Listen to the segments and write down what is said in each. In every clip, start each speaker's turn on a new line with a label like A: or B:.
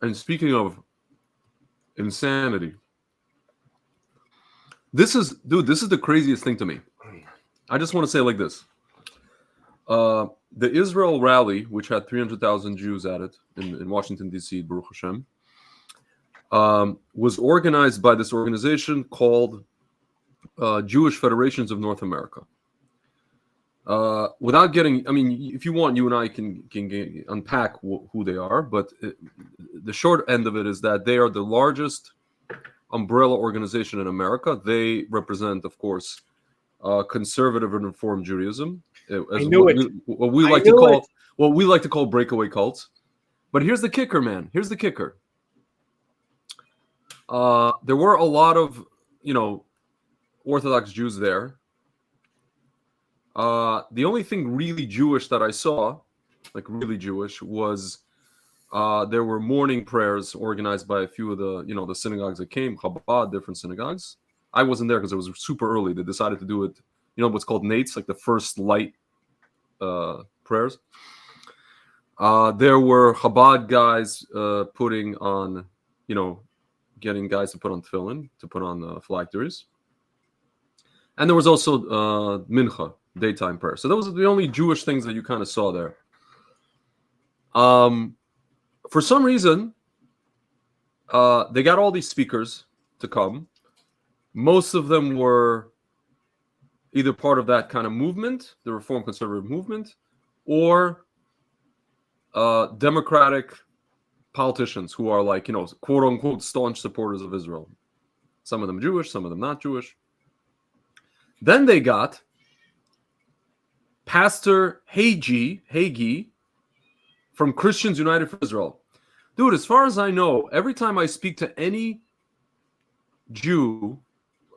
A: And speaking of insanity, this is the craziest thing to me. I just want to say it like this. The Israel rally, which had 300,000 Jews at it in Washington, D.C., Baruch Hashem, was organized by this organization called Jewish Federations of North America. Without getting, I mean, if you want, you and I can unpack who they are, but the short end of it is that they are the largest umbrella organization in America. They represent, of course, conservative and reform Judaism, as what we like to call breakaway cults. But here's the kicker, man. Here's the kicker. There were a lot of, Orthodox Jews there. The only thing really Jewish that I saw, like really Jewish, was there were morning prayers organized by a few of the synagogues that came, Chabad, different synagogues. I wasn't there because it was super early. They decided to do it, what's called Nates, like the first light prayers. There were Chabad guys putting on, getting guys to put on tefillin, to put on phylacteries. And there was also mincha, daytime prayer. So those are the only Jewish things that you kind of saw there. For some reason, they got all these speakers to come. Most of them were either part of that kind of movement, the Reform Conservative movement, or Democratic politicians who are like, quote unquote, staunch supporters of Israel. Some of them Jewish, some of them not Jewish. Then they got Pastor Hagee from Christians United for Israel. Dude, as far as I know, every time I speak to any Jew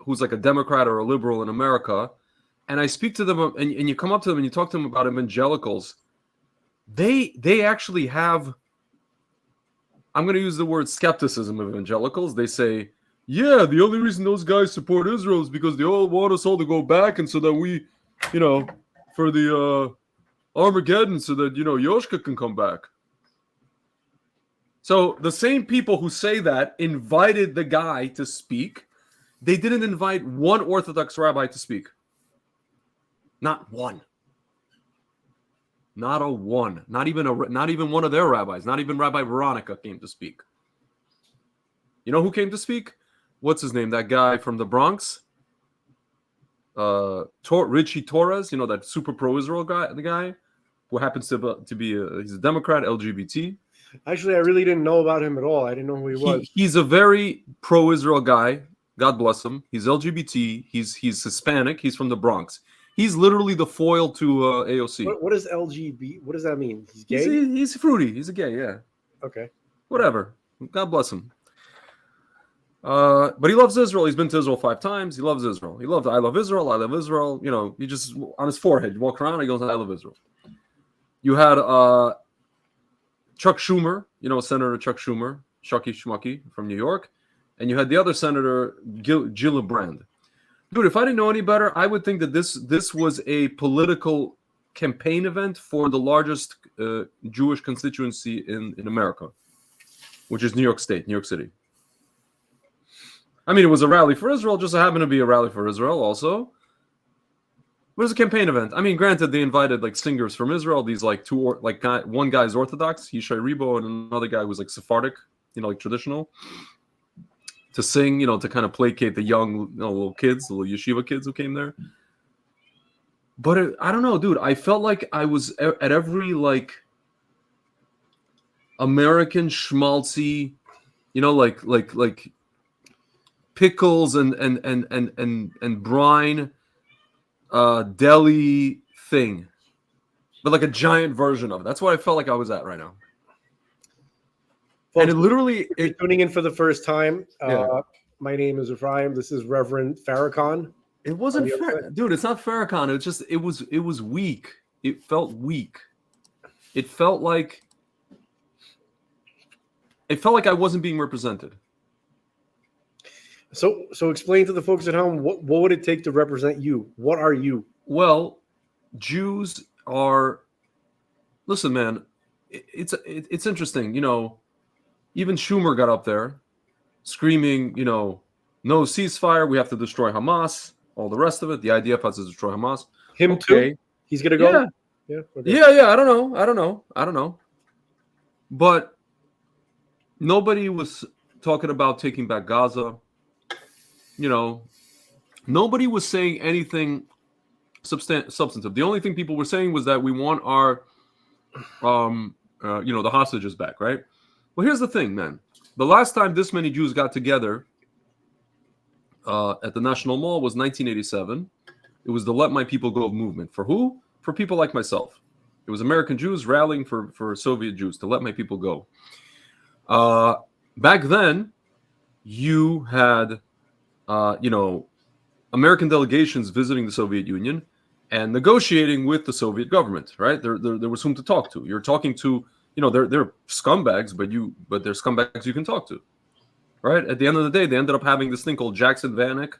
A: who's like a Democrat or a liberal in America, and I speak to them, and you come up to them and you talk to them about evangelicals, they actually have, I'm going to use the word skepticism of evangelicals. They say, yeah, the only reason those guys support Israel is because they all want us all to go back, and so that we, for the Armageddon, so that, Yoshka can come back. So the same people who say that invited the guy to speak. They didn't invite one Orthodox rabbi to speak. Not one. Not a one. Not even one of their rabbis. Not even Rabbi Veronica came to speak. You know who came to speak? What's his name? That guy from the Bronx? Richie Torres, that super pro-Israel guy, the guy who happens to be he's a Democrat, LGBT.
B: Actually, I really didn't know about him at all. I didn't know who he was.
A: He's a very pro-Israel guy. God bless him. He's LGBT. He's Hispanic. He's from the Bronx. He's literally the foil to AOC.
B: What is LGBT? What does that mean? He's gay?
A: He's fruity. He's a gay, yeah.
B: Okay.
A: Whatever. God bless him. But he loves Israel. He's been to Israel 5 times. He loves Israel. He loved I love Israel. I love Israel. He just, on his forehead, you walk around, he goes, I love Israel. You had Chuck Schumer, Senator Chuck Schumer, Shucky Schmucky from New York. And you had the other Senator, Gillibrand. Dude, if I didn't know any better, I would think that this was a political campaign event for the largest Jewish constituency in America, which is New York State, New York City. I mean, it was a rally for Israel, just happened to be a rally for Israel also. But it was a campaign event. I mean, granted, they invited like singers from Israel. These like one guy's Orthodox, Yishai Ribo, and another guy was like Sephardic, like traditional, to sing, to kind of placate the young, little kids, the little yeshiva kids who came there. But I don't know, dude. I felt like I was at every like American schmaltzy, like pickles and brine deli thing, but like a giant version of it. That's what I felt like I was at right now.
B: Folks,
A: and it literally,
B: tuning in for the first time. My name is Ephraim. This is Reverend Farrakhan.
A: It wasn't dude. It's not Farrakhan. It's just it was weak. It felt weak. It felt like I wasn't being represented.
B: So explain to the folks at home, what would it take to represent you? What are you?
A: Well, Jews are. Listen, man, it's interesting. Even Schumer got up there screaming, no ceasefire. We have to destroy Hamas. All the rest of it. The IDF has to destroy Hamas.
B: Him
A: Okay.
B: too? He's going to go?
A: Yeah.
B: Yeah. Okay.
A: Yeah. I don't know. But nobody was talking about taking back Gaza. Nobody was saying anything substantive. The only thing people were saying was that we want our, the hostages back, right? Well, here's the thing, man. The last time this many Jews got together at the National Mall was 1987. It was the Let My People Go movement. For who? For people like myself. It was American Jews rallying for Soviet Jews to let my people go. Back then, you had, American delegations visiting the Soviet Union and negotiating with the Soviet government, right? There was whom to talk to. You're talking to, they're scumbags, but they're scumbags you can talk to, right? At the end of the day, they ended up having this thing called Jackson Vanik,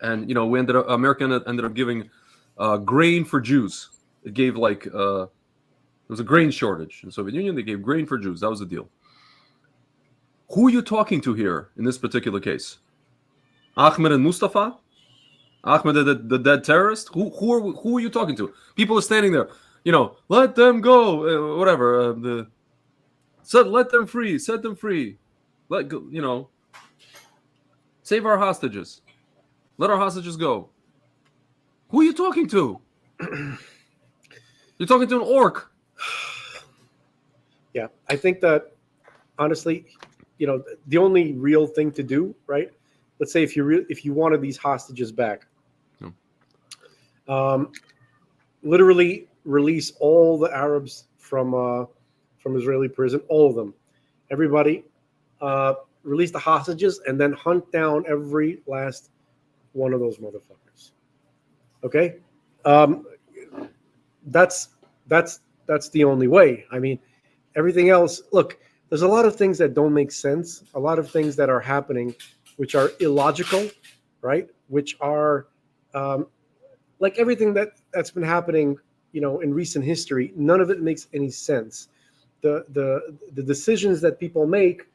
A: and America ended up giving grain for Jews. It gave there was a grain shortage in the Soviet Union. They gave grain for Jews. That was the deal. Who are you talking to here in this particular case? Ahmed and Mustafa? Ahmed, the dead terrorist? Who are you talking to? People are standing there, let them go, whatever. Let them free, set them free. Let go, save our hostages. Let our hostages go. Who are you talking to? You're talking to an orc.
B: Yeah, I think that honestly, the only real thing to do, right? Let's say if you wanted these hostages back, literally release all the Arabs from Israeli prison, all of them, everybody, release the hostages, and then hunt down every last one of those motherfuckers. Okay, that's the only way. I mean, everything else. Look, there's a lot of things that don't make sense. A lot of things that are happening, which are illogical, right? Which are like everything that's been happening, in recent history. None of it makes any sense. The decisions that people make,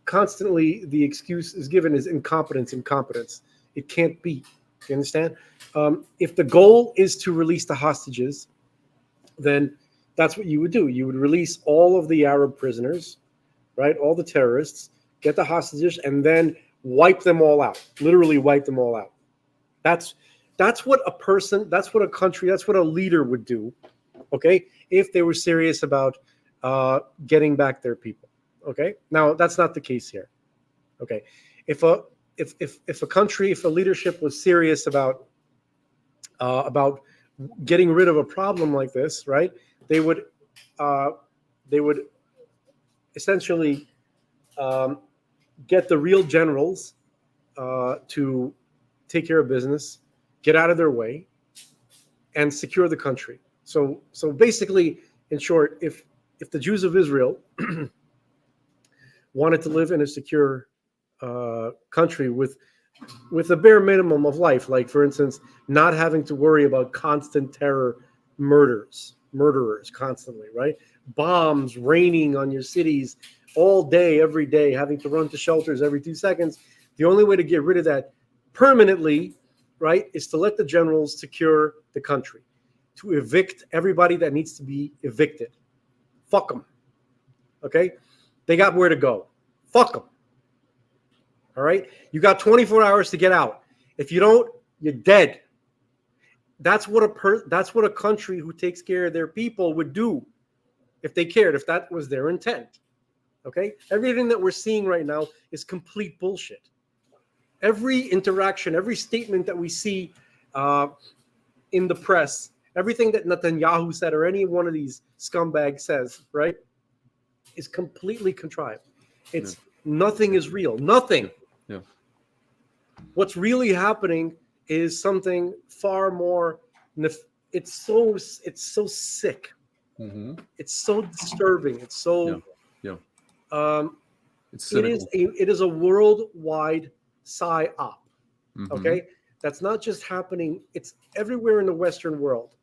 B: constantly the excuse is given is incompetence. It can't be. You understand? If the goal is to release the hostages, then that's what you would do. You would release all of the Arab prisoners, right? All the terrorists, get the hostages, and then wipe them all out. Literally wipe them all out. That's what a person, that's what a country, that's what a leader would do, okay? If they were serious about getting back their people, okay? Now, that's not the case here, okay? If a country, if a leadership was serious about getting rid of a problem like this, right? They would essentially get the real generals to take care of business, get out of their way, and secure the country. So basically, in short, if the Jews of Israel wanted to live in a secure country with a bare minimum of life, like for instance, not having to worry about constant terror, murderers constantly, right? Bombs raining on your cities all day, every day, having to run to shelters every 2 seconds. The only way to get rid of that permanently, right, is to let the generals secure the country, to evict everybody that needs to be evicted. Fuck them. Okay? They got where to go. Fuck them. All right? You got 24 hours to get out. If you don't, you're dead. That's what a country who takes care of their people would do if they cared, if that was their intent. Okay? Everything that we're seeing right now is complete bullshit. Every interaction, every statement that we see in the press, everything that Netanyahu said or any one of these scumbags says, right, is completely contrived. It's nothing is real. Nothing.
A: Yeah.
B: What's really happening is something far more. It's so sick.
A: Mm-hmm.
B: It's so disturbing. It's so.
A: Yeah. It's
B: cynical.
A: cynical.
B: It is a worldwide psyop.
A: Mm-hmm.
B: Okay, that's not just happening. It's everywhere in the Western world.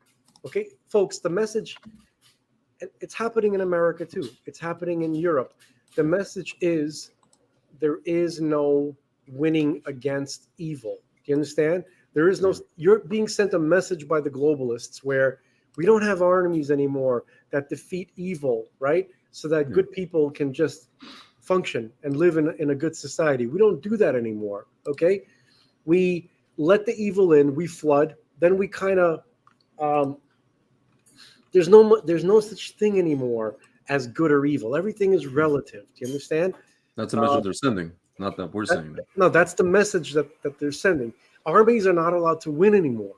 B: Okay, folks, the message it's happening in America too. It's happening in Europe. The message is there is no winning against evil. Do you understand? There is no, you're being sent a message by the globalists where we don't have armies anymore that defeat evil, right? So that good people can just function and live in a good society. We don't do that anymore, okay? We let the evil in, we flood, then we kind of, there's no such thing anymore as good or evil. Everything is relative. Do you understand?
A: That's the message they're sending, not that we're saying that.
B: No, that's the message that they're sending. Armies are not allowed to win anymore.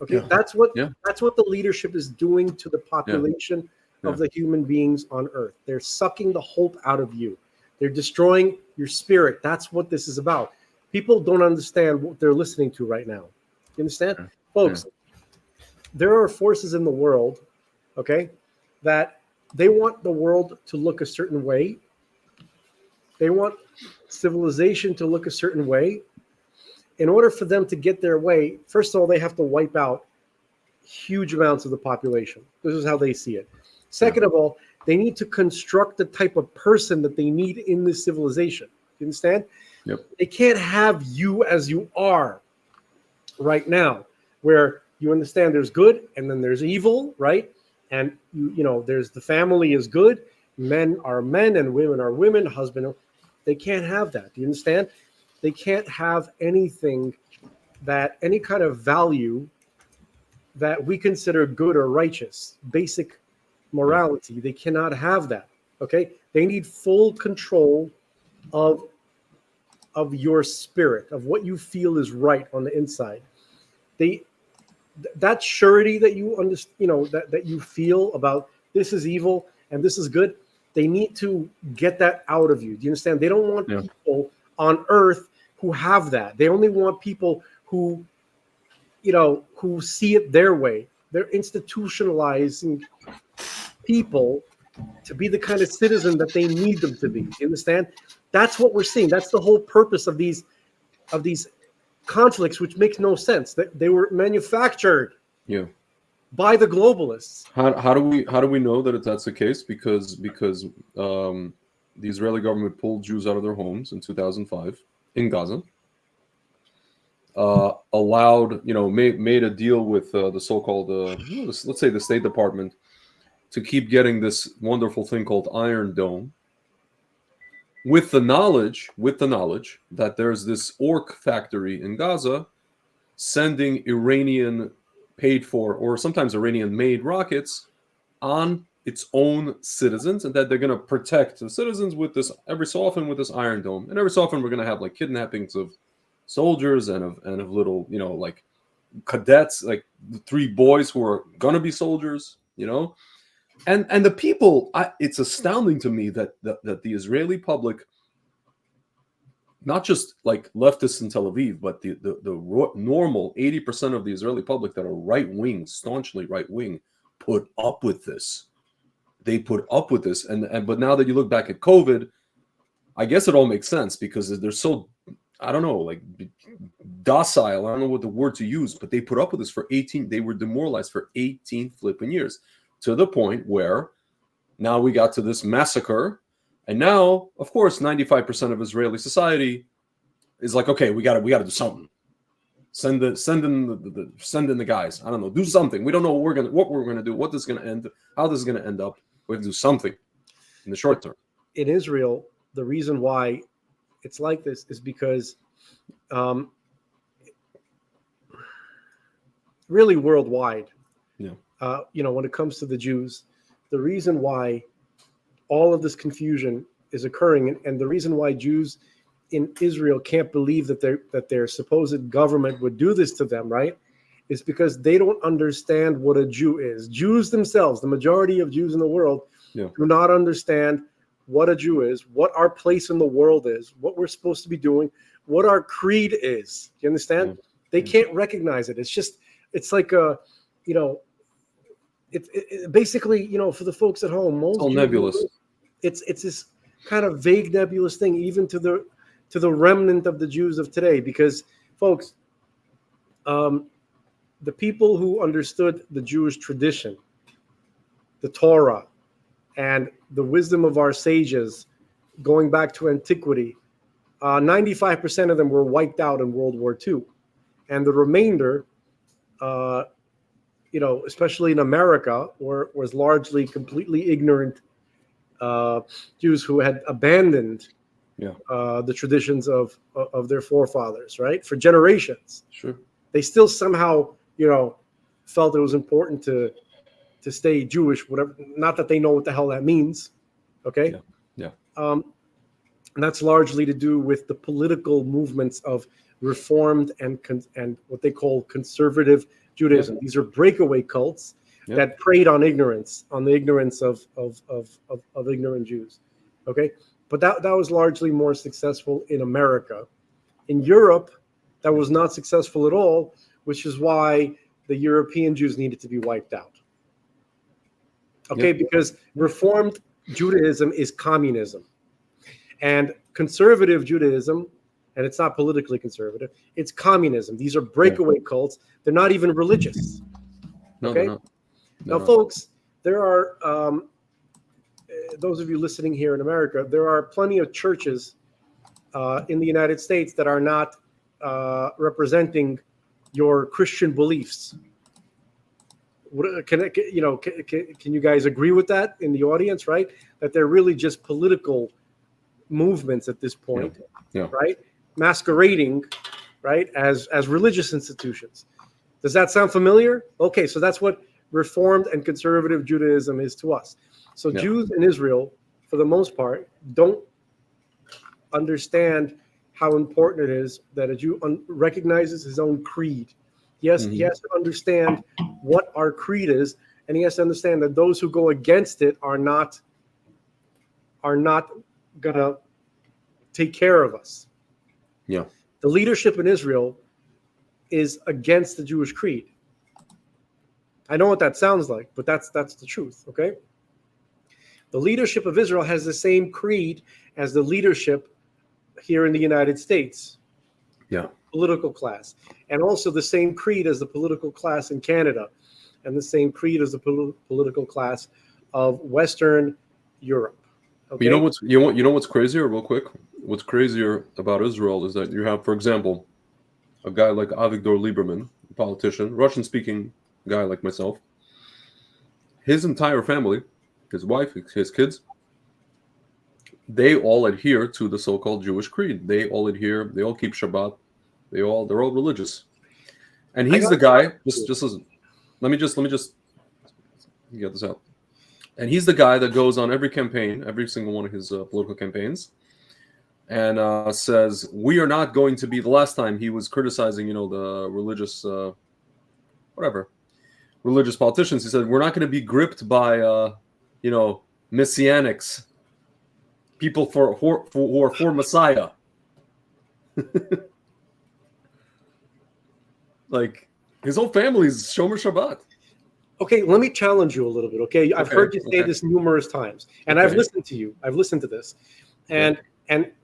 B: Okay,
A: Yeah.
B: that's what the leadership is doing to the population of the human beings on Earth. They're sucking the hope out of you. They're destroying your spirit. That's what this is about. People don't understand what they're listening to right now. You understand? Folks, there are forces in the world, okay, that they want the world to look a certain way. They want civilization to look a certain way. In order for them to get their way, first of all, they have to wipe out huge amounts of the population. This is how they see it. Second of all, they need to construct the type of person that they need in this civilization. You understand?
A: Yep.
B: They can't have you as you are right now, where you understand there's good and then there's evil, right? And you know, there's the family is good, men are men and women are women, husband. They can't have that. Do you understand? They can't have anything that any kind of value that we consider good or righteous, basic morality. They cannot have that. Okay? They need full control of your spirit, of what you feel is right on the inside. That surety that you understand, you know, that you feel about this is evil and this is good, they need to get that out of you. Do you understand? They don't want people on Earth who have that. They only want people who, you know, who see it their way. They're institutionalizing people to be the kind of citizen that they need them to be. Do you understand? That's what we're seeing. That's the whole purpose of these conflicts, which makes no sense. That they were manufactured by the globalists.
A: How do we know that that's the case? Because the Israeli government pulled Jews out of their homes in 2005 in Gaza, allowed, you know, made a deal with the so-called let's say the State Department to keep getting this wonderful thing called Iron Dome, with the knowledge that there's this orc factory in Gaza sending Iranian paid for or sometimes Iranian made rockets on its own citizens, and that they're going to protect the citizens with this every so often with this Iron Dome, and every so often we're going to have like kidnappings of soldiers and of little, you know, like cadets, like the 3 boys who are going to be soldiers, you know. And the people, it's astounding to me that the Israeli public, not just like leftists in Tel Aviv, but the normal 80% of the Israeli public that are right wing, staunchly right wing, put up with this. They put up with this, but now that you look back at COVID, I guess it all makes sense because they're so, I don't know, like docile. I don't know what the word to use, but they put up with this for 18. They were demoralized for 18 flipping years, to the point where now we got to this massacre. And now, of course, 95% of Israeli society is like, okay, we got to do something. Send in the guys. I don't know, do something. We don't know what we're gonna do, what this is gonna end, how this is gonna end up. We have to do something in the short term.
B: In Israel, the reason why it's like this is because, really worldwide, you know, when it comes to the Jews, the reason why all of this confusion is occurring, and the reason why Jews in Israel can't believe that their supposed government would do this to them, right, is because they don't understand what a Jew is. Jews themselves, the majority of Jews in the world, do not understand what a Jew is, what our place in the world is, what we're supposed to be doing, what our creed is. Do you understand? They can't recognize it. It's like a, you know, it basically, you know, for the folks at home, most
A: it's all nebulous.
B: It's this kind of vague, nebulous thing, even to the remnant of the Jews of today, because folks, the people who understood the Jewish tradition, the Torah, and the wisdom of our sages going back to antiquity, 95% of them were wiped out in World War II. And the remainder, especially in America, was largely completely ignorant Jews who had abandoned the traditions of their forefathers, right? For generations.
A: Sure.
B: They still somehow, felt it was important to stay Jewish, whatever. Not that they know what the hell that means. Okay.
A: Yeah.
B: And that's largely to do with the political movements of Reformed and what they call conservative Judaism.
A: Yeah.
B: These are breakaway cults that preyed on ignorance, on the ignorance of ignorant Jews. Okay, but that was largely more successful in America. In Europe, that was not successful at all, which is why the European Jews needed to be wiped out. Okay, because Reformed Judaism is communism. And conservative Judaism, and it's not politically conservative, it's communism. These are breakaway cults. They're not even religious. Okay? Now, folks, there are, those of you listening here in America, there are plenty of churches in the United States that are not representing your Christian beliefs. Can you guys agree with that in the audience, right? That they're really just political movements at this point, right? Masquerading, right, as religious institutions. Does that sound familiar? Okay, so that's what Reformed and conservative Judaism is to us. So Jews in Israel, for the most part, don't understand how important it is that a Jew recognizes his own creed. Yes, he has to understand what our creed is, and he has to understand that those who go against it are not gonna take care of us.
A: Yeah.
B: The leadership in Israel is against the Jewish creed. I know what that sounds like, but that's the truth, okay? The leadership of Israel has the same creed as the leadership here in the United States.
A: Yeah.
B: Political class, and also the same creed as the political class in Canada, and the same creed as the political class of Western Europe. Okay?
A: You know what's crazier, real quick? What's crazier about Israel is that you have, for example, a guy like Avigdor Lieberman, a politician, Russian-speaking guy like myself. His entire family, his wife, his kids, they all adhere to the so-called Jewish creed. They all keep Shabbat. They're all religious, and he's the guy. Just listen. Let me just get this out. And he's the guy that goes on every campaign, every single one of his political campaigns, and says we are not going to be. The last time he was criticizing, the religious, religious politicians. He said we're not going to be gripped by, messianics, people who are for Messiah. Like, his whole family's Shomer Shabbat.
B: Okay, let me challenge you a little bit, okay? I've heard you say this numerous times, and I've listened to you. I've listened to this. And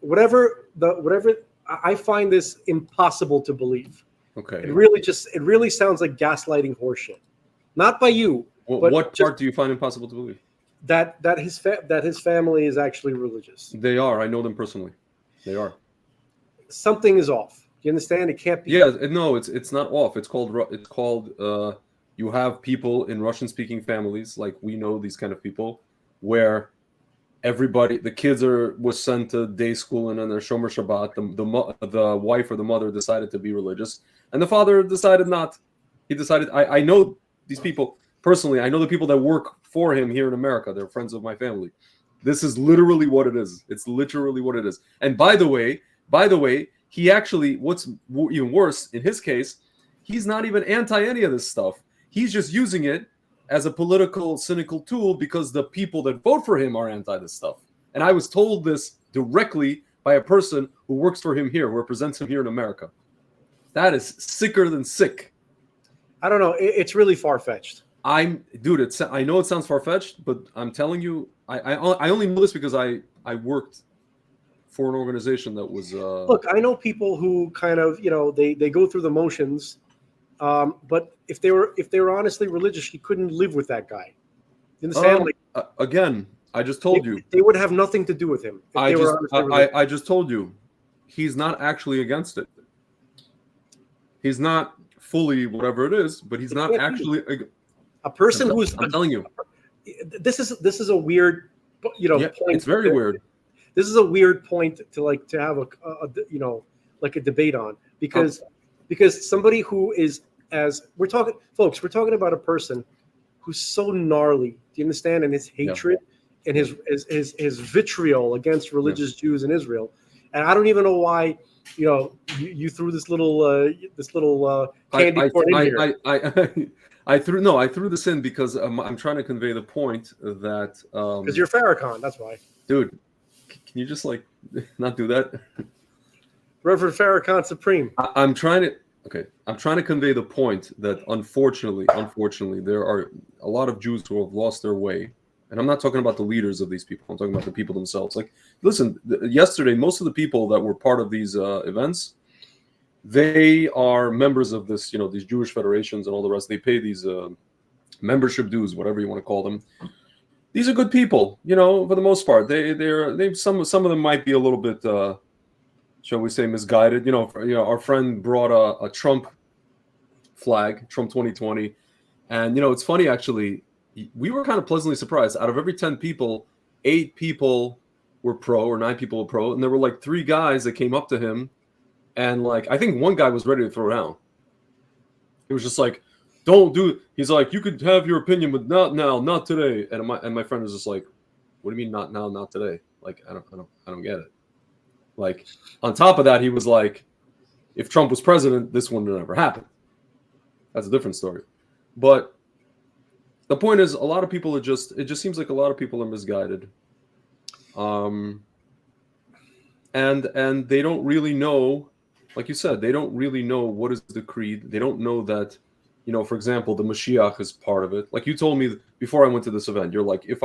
B: whatever I find this impossible to believe.
A: Okay.
B: It really sounds like gaslighting horseshit. Not by you.
A: Well,
B: but
A: what part do you find impossible to believe?
B: That his family is actually religious.
A: They are. I know them personally. They are.
B: Something is off. You understand? It can't be.
A: Yeah, no, it's not off. It's called you have people in Russian-speaking families, like we know these kind of people, where the kids was sent to day school and then they're Shomer Shabbat. The wife or the mother decided to be religious, and the father decided not. He decided. I know these people personally. I know the people that work for him here in America. They're friends of my family. This is literally what it is. It's literally what it is. And by the way, he actually, what's even worse in his case, he's not even anti any of this stuff. He's just using it as a political, cynical tool because the people that vote for him are anti this stuff. And I was told this directly by a person who works for him here, who represents him here in America. That is sicker than sick.
B: I don't know. It's really far-fetched.
A: I know it sounds far-fetched, but I'm telling you, I only know this because I worked for an organization that was
B: look, I know people who kind of they go through the motions, but if they were honestly religious, you couldn't live with that guy. You understand?
A: Again, I just told you.
B: They would have nothing to do with him. If they were
A: I just told you. He's not actually against it. He's not fully whatever it is, but he's not actually
B: a person who's.
A: I'm telling you.
B: This is a weird, point.
A: It's very weird.
B: This is a weird point to have a debate on because somebody who is we're talking about a person who's so gnarly. Do you understand? And his hatred and his vitriol against religious Jews in Israel. And I don't even know why, you threw this little candy corn in here.
A: I threw this in because I'm trying to convey the point that
B: because you're Farrakhan, that's why.
A: Dude, can you just not do that?
B: Reverend Farrakhan Supreme.
A: I'm trying to convey the point that unfortunately, there are a lot of Jews who have lost their way. And I'm not talking about the leaders of these people. I'm talking about the people themselves. Listen, yesterday, most of the people that were part of these events, they are members of this, these Jewish federations and all the rest. They pay these membership dues, whatever you want to call them. These are good people, for the most part. Some of them might be a little bit, shall we say, misguided. Our friend brought a Trump flag, Trump 2020, and it's funny actually. We were kind of pleasantly surprised. Out of every 10 people, 8 people were pro or 9 people were pro, and there were 3 guys that came up to him, and I think one guy was ready to throw down. It was just don't do it. He's like, you could have your opinion, but not now, not today. And my friend was just like, what do you mean not now, not today? I don't get it. On top of that, he was like, if Trump was president, this wouldn't have ever happened. That's a different story. But the point is, a lot of people it just seems like a lot of people are misguided. And they don't really know, like you said, they don't really know what is the creed. They don't know that, for example, the Mashiach is part of it. Like you told me before I went to this event, you're like, if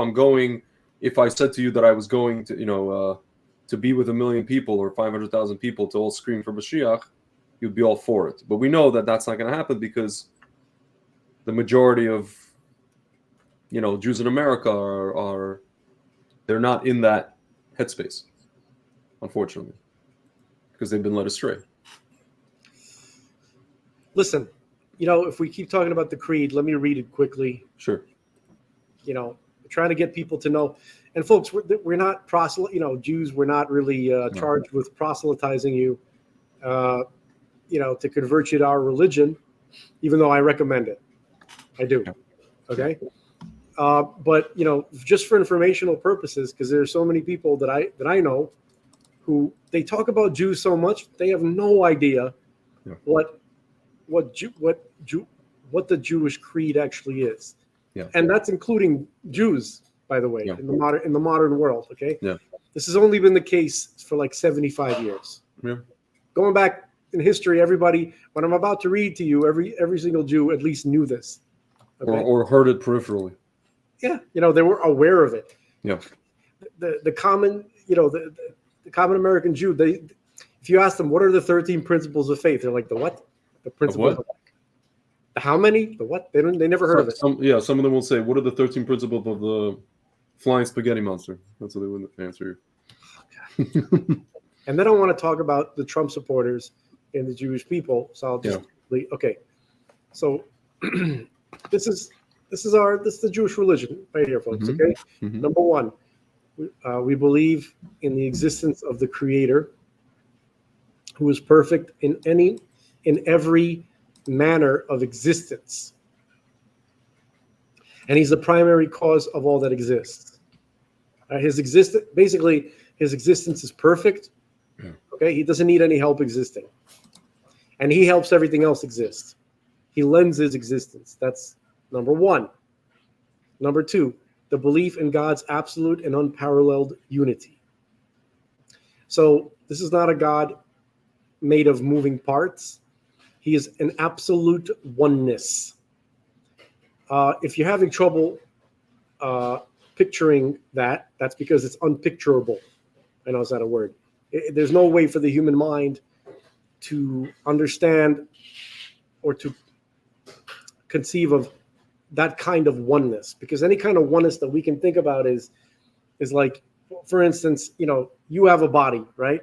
A: I said to you that I was going to, to be with 1 million people or 500,000 people to all scream for Mashiach, you'd be all for it. But we know that that's not going to happen because the majority of Jews in America are they're not in that headspace, unfortunately, because they've been led astray.
B: Listen, if we keep talking about the creed, let me read it quickly.
A: Sure.
B: Trying to get people to know. And folks, we're not Jews. We're not really charged with proselytizing you, to convert you to our religion, even though I recommend it. I do. Okay. But just for informational purposes, because there are so many people that I know who they talk about Jews so much they have no idea what the Jewish creed actually is, and that's including Jews, by the way, in the modern world. Okay, this has only been the case for 75 years. Going back in history, everybody, what I'm about to read to you, every single Jew at least knew this,
A: or heard it peripherally.
B: Yeah, they were aware of it.
A: Yeah.
B: The common, the common American Jew, if you ask them what are the 13 principles of faith, they're like, the what? The principles of what? The how many? The what? They never heard of it.
A: Some of them will say, what are the 13 principles of the flying spaghetti monster? That's what they would answer you.
B: And then I want to talk about the Trump supporters and the Jewish people. So I'll just okay. So this is the Jewish religion right here, folks.
A: Mm-hmm.
B: Okay.
A: Mm-hmm.
B: Number one, we believe in the existence of the Creator, who is perfect in every manner of existence, and He's the primary cause of all that exists. His existence is perfect. Okay, He doesn't need any help existing, and He helps everything else exist. He lends His existence. That's number one. Number two, the belief in God's absolute and unparalleled unity. So this is not a God made of moving parts. He is an absolute oneness. If you're having trouble picturing that, that's because it's unpicturable. I know it's not a word. There's no way for the human mind to understand or to conceive of that kind of oneness, because any kind of oneness that we can think about is like, for instance, you have a body, right?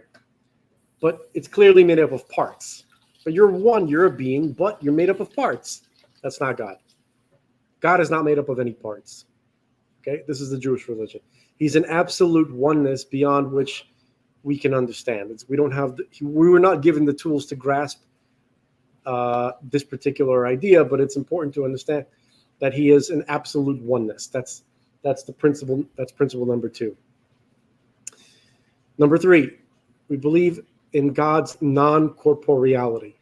B: But it's clearly made up of parts. But you're one, you're a being, but you're made up of parts. That's not God. God is not made up of any parts. Okay, this is the Jewish religion. He's an absolute oneness beyond which we can understand. We were not given the tools to grasp this particular idea, but it's important to understand that he is an absolute oneness. That's the principle. That's principle number 2. Number 3, we believe in God's non-corporeality.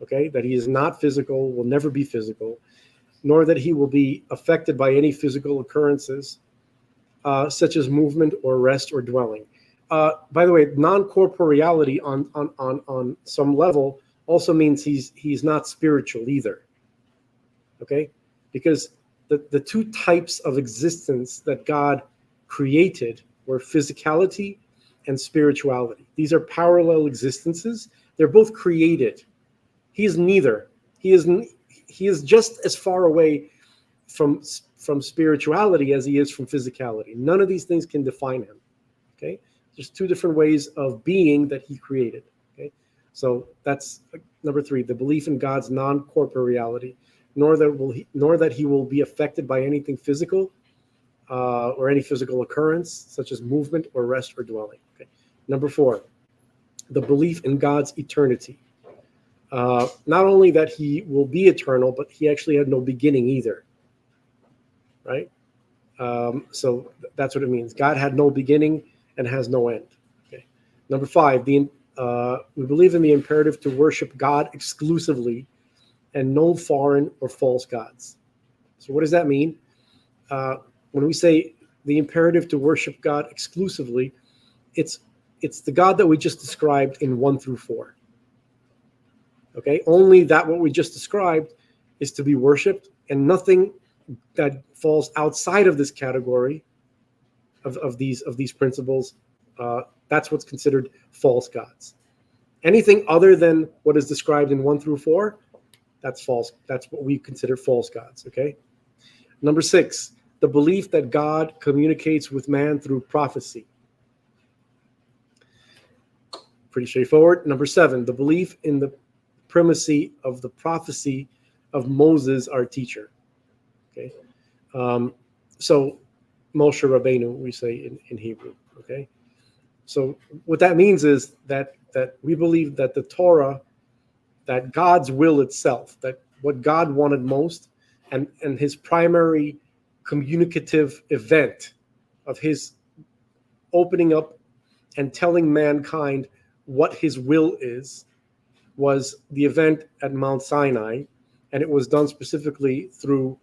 B: Okay, that he is not physical, will never be physical, nor that he will be affected by any physical occurrences, such as movement or rest or dwelling. By the way, non-corporeality on some level also means he's not spiritual either. Okay, because the 2 types of existence that God created were physicality and spirituality. These are parallel existences. They're both created. He is neither. He is just as far away from spirituality as he is from physicality. None of these things can define him. Okay, there's 2 different ways of being that he created. Okay, so that's number 3: the belief in God's non-corporeality, nor that he will be affected by anything physical or any physical occurrence, such as movement or rest or dwelling. Okay. Number 4, the belief in God's eternity. Not only that he will be eternal, but he actually had no beginning either. Right? So that's what it means. God had no beginning and has no end. Okay. Number 5, we believe in the imperative to worship God exclusively and no foreign or false gods. So what does that mean? When we say the imperative to worship God exclusively, it's the God that we just described in 1 through 4. Okay, only that what we just described is to be worshipped, and nothing that falls outside of this category of these principles, that's what's considered false gods. Anything other than what is described in 1 through 4, that's false. That's what we consider false gods. Okay. Number 6, the belief that God communicates with man through prophecy. Pretty straightforward. Number 7, the belief in the primacy of the prophecy of Moses, our teacher. Okay, so Moshe Rabbeinu, we say in Hebrew. Okay, so what that means is that we believe that the Torah, that God's will itself, that what God wanted most, and his primary communicative event of his opening up and telling mankind what his will is, was the event at Mount Sinai, and it was done specifically through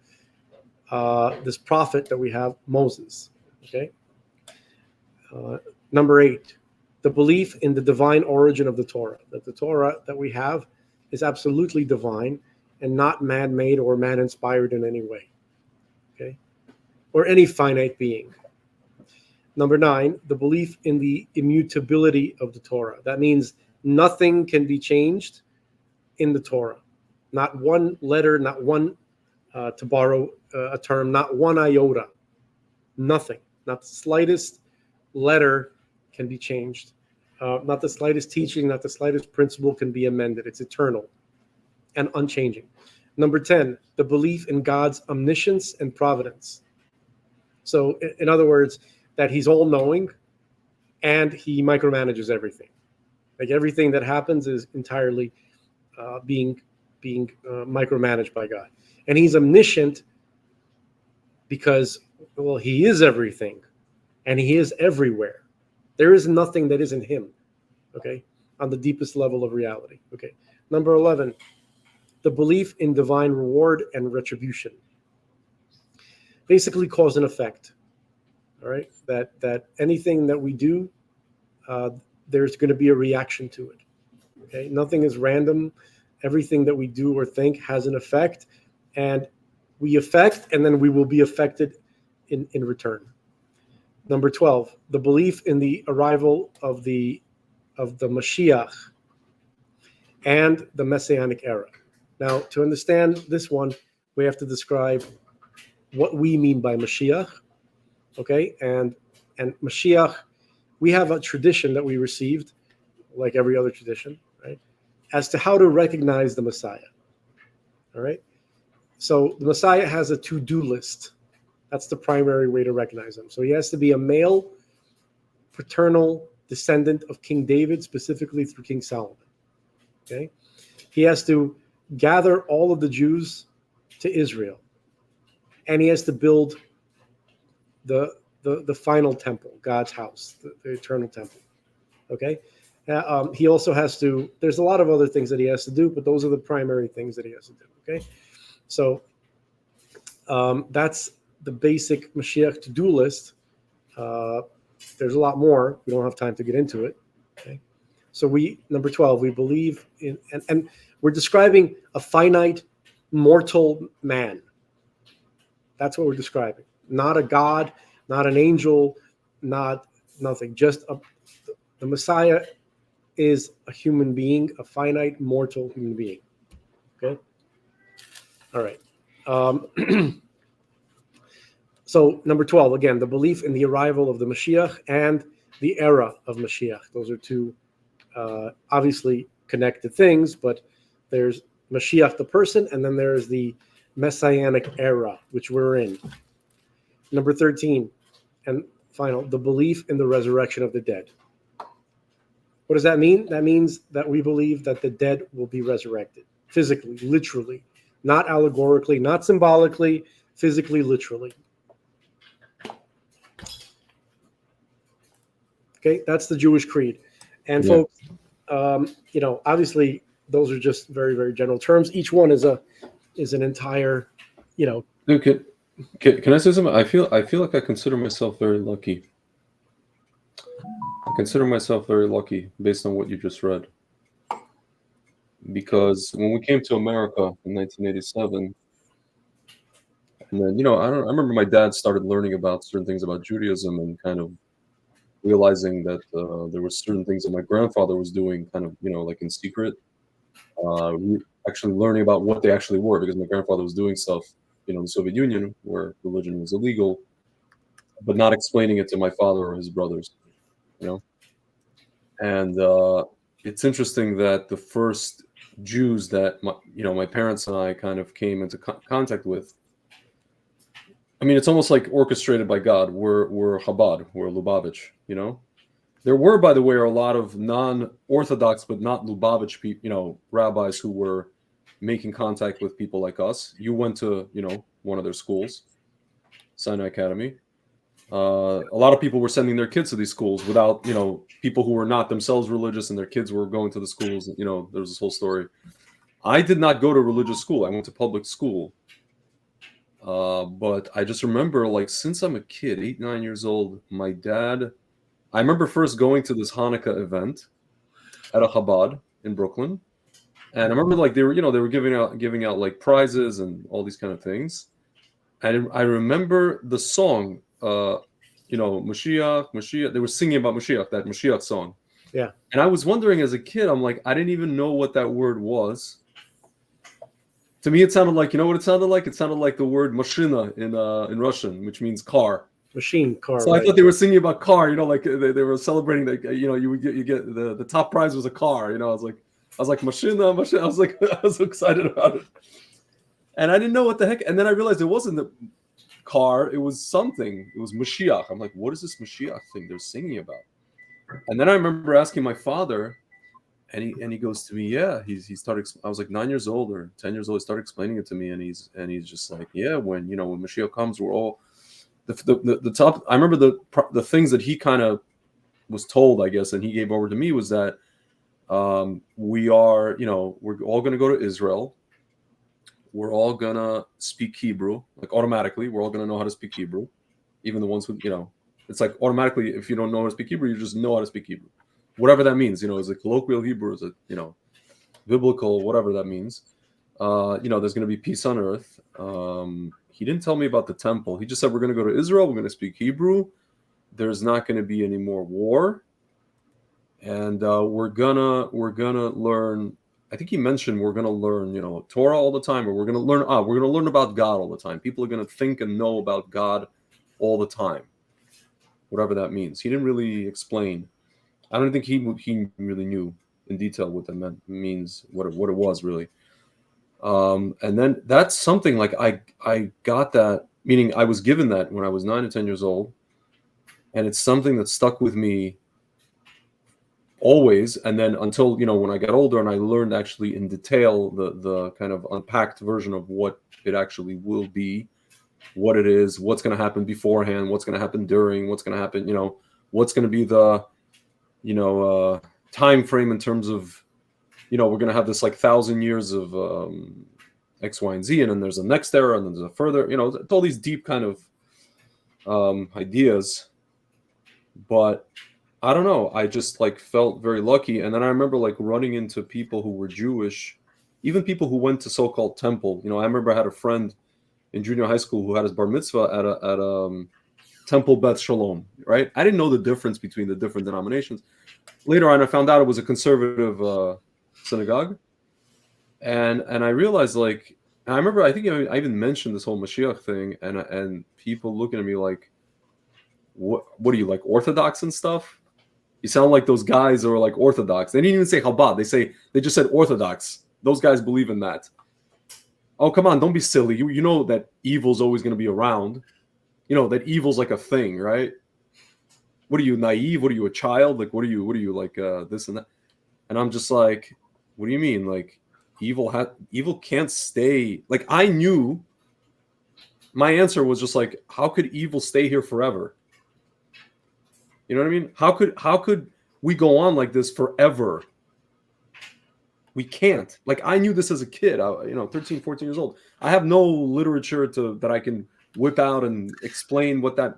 B: this prophet that we have, Moses. Okay. Number 8, the belief in the divine origin of the Torah, that the Torah that we have is absolutely divine and not man-made or man-inspired in any way. Okay, or any finite being. Number 9, the belief in the immutability of the Torah. That means nothing can be changed in the Torah. Not one letter, not one, to borrow a term, not one iota. Nothing. Not the slightest letter can be changed. Not the slightest teaching, not the slightest principle can be amended. It's eternal and unchanging. Number 10, the belief in God's omniscience and providence. So, in other words, that he's all-knowing and he micromanages everything. Like everything that happens is entirely being micromanaged by God. And he's omniscient because, well, he is everything and he is everywhere. There is nothing that isn't him, okay, on the deepest level of reality. Okay. Number 11, the belief in divine reward and retribution. Basically cause and effect. All right, that anything that we do, there's going to be a reaction to it. Okay, nothing is random. Everything that we do or think has an effect, and we affect, and then we will be affected in return. Number 12, the belief in the arrival of the Mashiach and the Messianic era. Now, to understand this one, we have to describe what we mean by Mashiach. Okay, and Mashiach, we have a tradition that we received, like every other tradition, right, as to how to recognize the Messiah. All right, so the Messiah has a to-do list. That's the primary way to recognize him. So he has to be a male, paternal descendant of King David, specifically through King Solomon. Okay, he has to gather all of the Jews to Israel, and he has to build the final temple, God's house, the eternal temple. Okay, he also has to. There's a lot of other things that he has to do, but those are the primary things that he has to do. Okay, so that's the basic Mashiach to-do list. There's a lot more. We don't have time to get into it. Okay, so number 12, we believe in, and we're describing a finite, mortal man. That's what we're describing. Not a god, not an angel, not nothing. Just the Messiah is a human being, a finite, mortal human being. Okay. All right. So number 12, again, the belief in the arrival of the Mashiach and the era of Mashiach. Those are two obviously connected things, but there's Mashiach the person, and then there's the Messianic era, which we're in. Number 13, and final, the belief in the resurrection of the dead. What does that mean? That means that we believe that the dead will be resurrected, physically, literally, not allegorically, not symbolically, physically, literally. Okay, that's the Jewish creed. And folks, obviously those are just very, very general terms. Each one is an entire,
A: Dude, can I say something? I feel like I consider myself very lucky. I consider myself very lucky based on what you just read. Because when we came to America in 1987, and then, I remember my dad started learning about certain things about Judaism and kind of realizing that there were certain things that my grandfather was doing kind of, like in secret, actually learning about what they actually were, because my grandfather was doing stuff, in the Soviet Union where religion was illegal, but not explaining it to my father or his brothers, And it's interesting that the first Jews that my parents and I kind of came into contact with, I mean, it's almost like orchestrated by God. We're Chabad, we're Lubavitch, There were, by the way, a lot of non-Orthodox but not Lubavitch people, rabbis who were making contact with people like us. You went to, one of their schools, Sinai Academy. A lot of people were sending their kids to these schools without, people who were not themselves religious, and their kids were going to the schools. There was this whole story. I did not go to religious school. I went to public school. But I just remember, like, since I'm a kid, 8, 9 years old, my dad, I remember first going to this Hanukkah event at a Chabad in Brooklyn. And I remember, like, they were giving out like prizes and all these kind of things. And I remember the song, Mashiach, Mashiach. They were singing about Mashiach, that Mashiach song.
B: Yeah.
A: And I was wondering as a kid, I'm like, I didn't even know what that word was. To me, it sounded like, what it sounded like? It sounded like the word mashina in Russian, which means car.
B: Machine car.
A: So I thought they were singing about car, like they were celebrating that, you get the top prize was a car. I was like mashina. I was like, I was so excited about it. And I didn't know what the heck. And then I realized it wasn't the car, it was something. It was Mashiach. I'm like, what is this Mashiach thing they're singing about? And then I remember asking my father, and he goes to me, yeah. He started. I was like 9 years old or 10 years old. He started explaining it to me, and he's just like, yeah, when Mashiach comes, we're all the top. I remember the things that he kind of was told, I guess, and he gave over to me was that we are, we're all going to go to Israel. We're all going to speak Hebrew, like automatically. We're all going to know how to speak Hebrew, even the ones who, it's like automatically, if you don't know how to speak Hebrew, you just know how to speak Hebrew. Whatever that means, is it colloquial Hebrew? Is it, biblical, whatever that means. There's going to be peace on earth. He didn't tell me about the temple. He just said, we're going to go to Israel. We're going to speak Hebrew. There's not going to be any more war. And we're gonna learn I think he mentioned we're going to learn, Torah all the time, or we're going to learn about God all the time. People are going to think and know about God all the time, whatever that means. He didn't really explain. I don't think he really knew in detail what that means, what it was really. And then that's something like I got that, meaning I was given that when I was 9 or 10 years old, and it's something that stuck with me always. And then until when I got older and I learned actually in detail the kind of unpacked version of what it actually will be, what it is, what's going to happen beforehand, what's going to happen during, what's going to happen, what's going to be the time frame in terms of we're going to have this like 1,000 years of X, Y, and Z, and then there's a next era, and then there's a further, it's all these deep kind of ideas. But I don't know, I just like felt very lucky. And then I remember like running into people who were Jewish, even people who went to so-called temple. I remember I had a friend in junior high school who had his bar mitzvah at a Temple Beth Shalom, right? I didn't know the difference between the different denominations. Later on, I found out it was a conservative synagogue, and I realized, like, I remember, I think I even mentioned this whole Mashiach thing, and people looking at me like, what are you, like, Orthodox and stuff? You sound like those guys who are like Orthodox. They didn't even say Chabad. They just said Orthodox. Those guys believe in that. Oh, come on, don't be silly. You know that evil's always going to be around. That evil's like a thing, right? What are you, naive? What are you, a child? Like, what are you like this and that? And I'm just like, what do you mean? Like, evil can't stay. Like, I knew, my answer was just like, how could evil stay here forever? You know what I mean? How could we go on like this forever? We can't. Like, I knew this as a kid, 13, 14 years old. I have no literature that I can whip out and explain what that,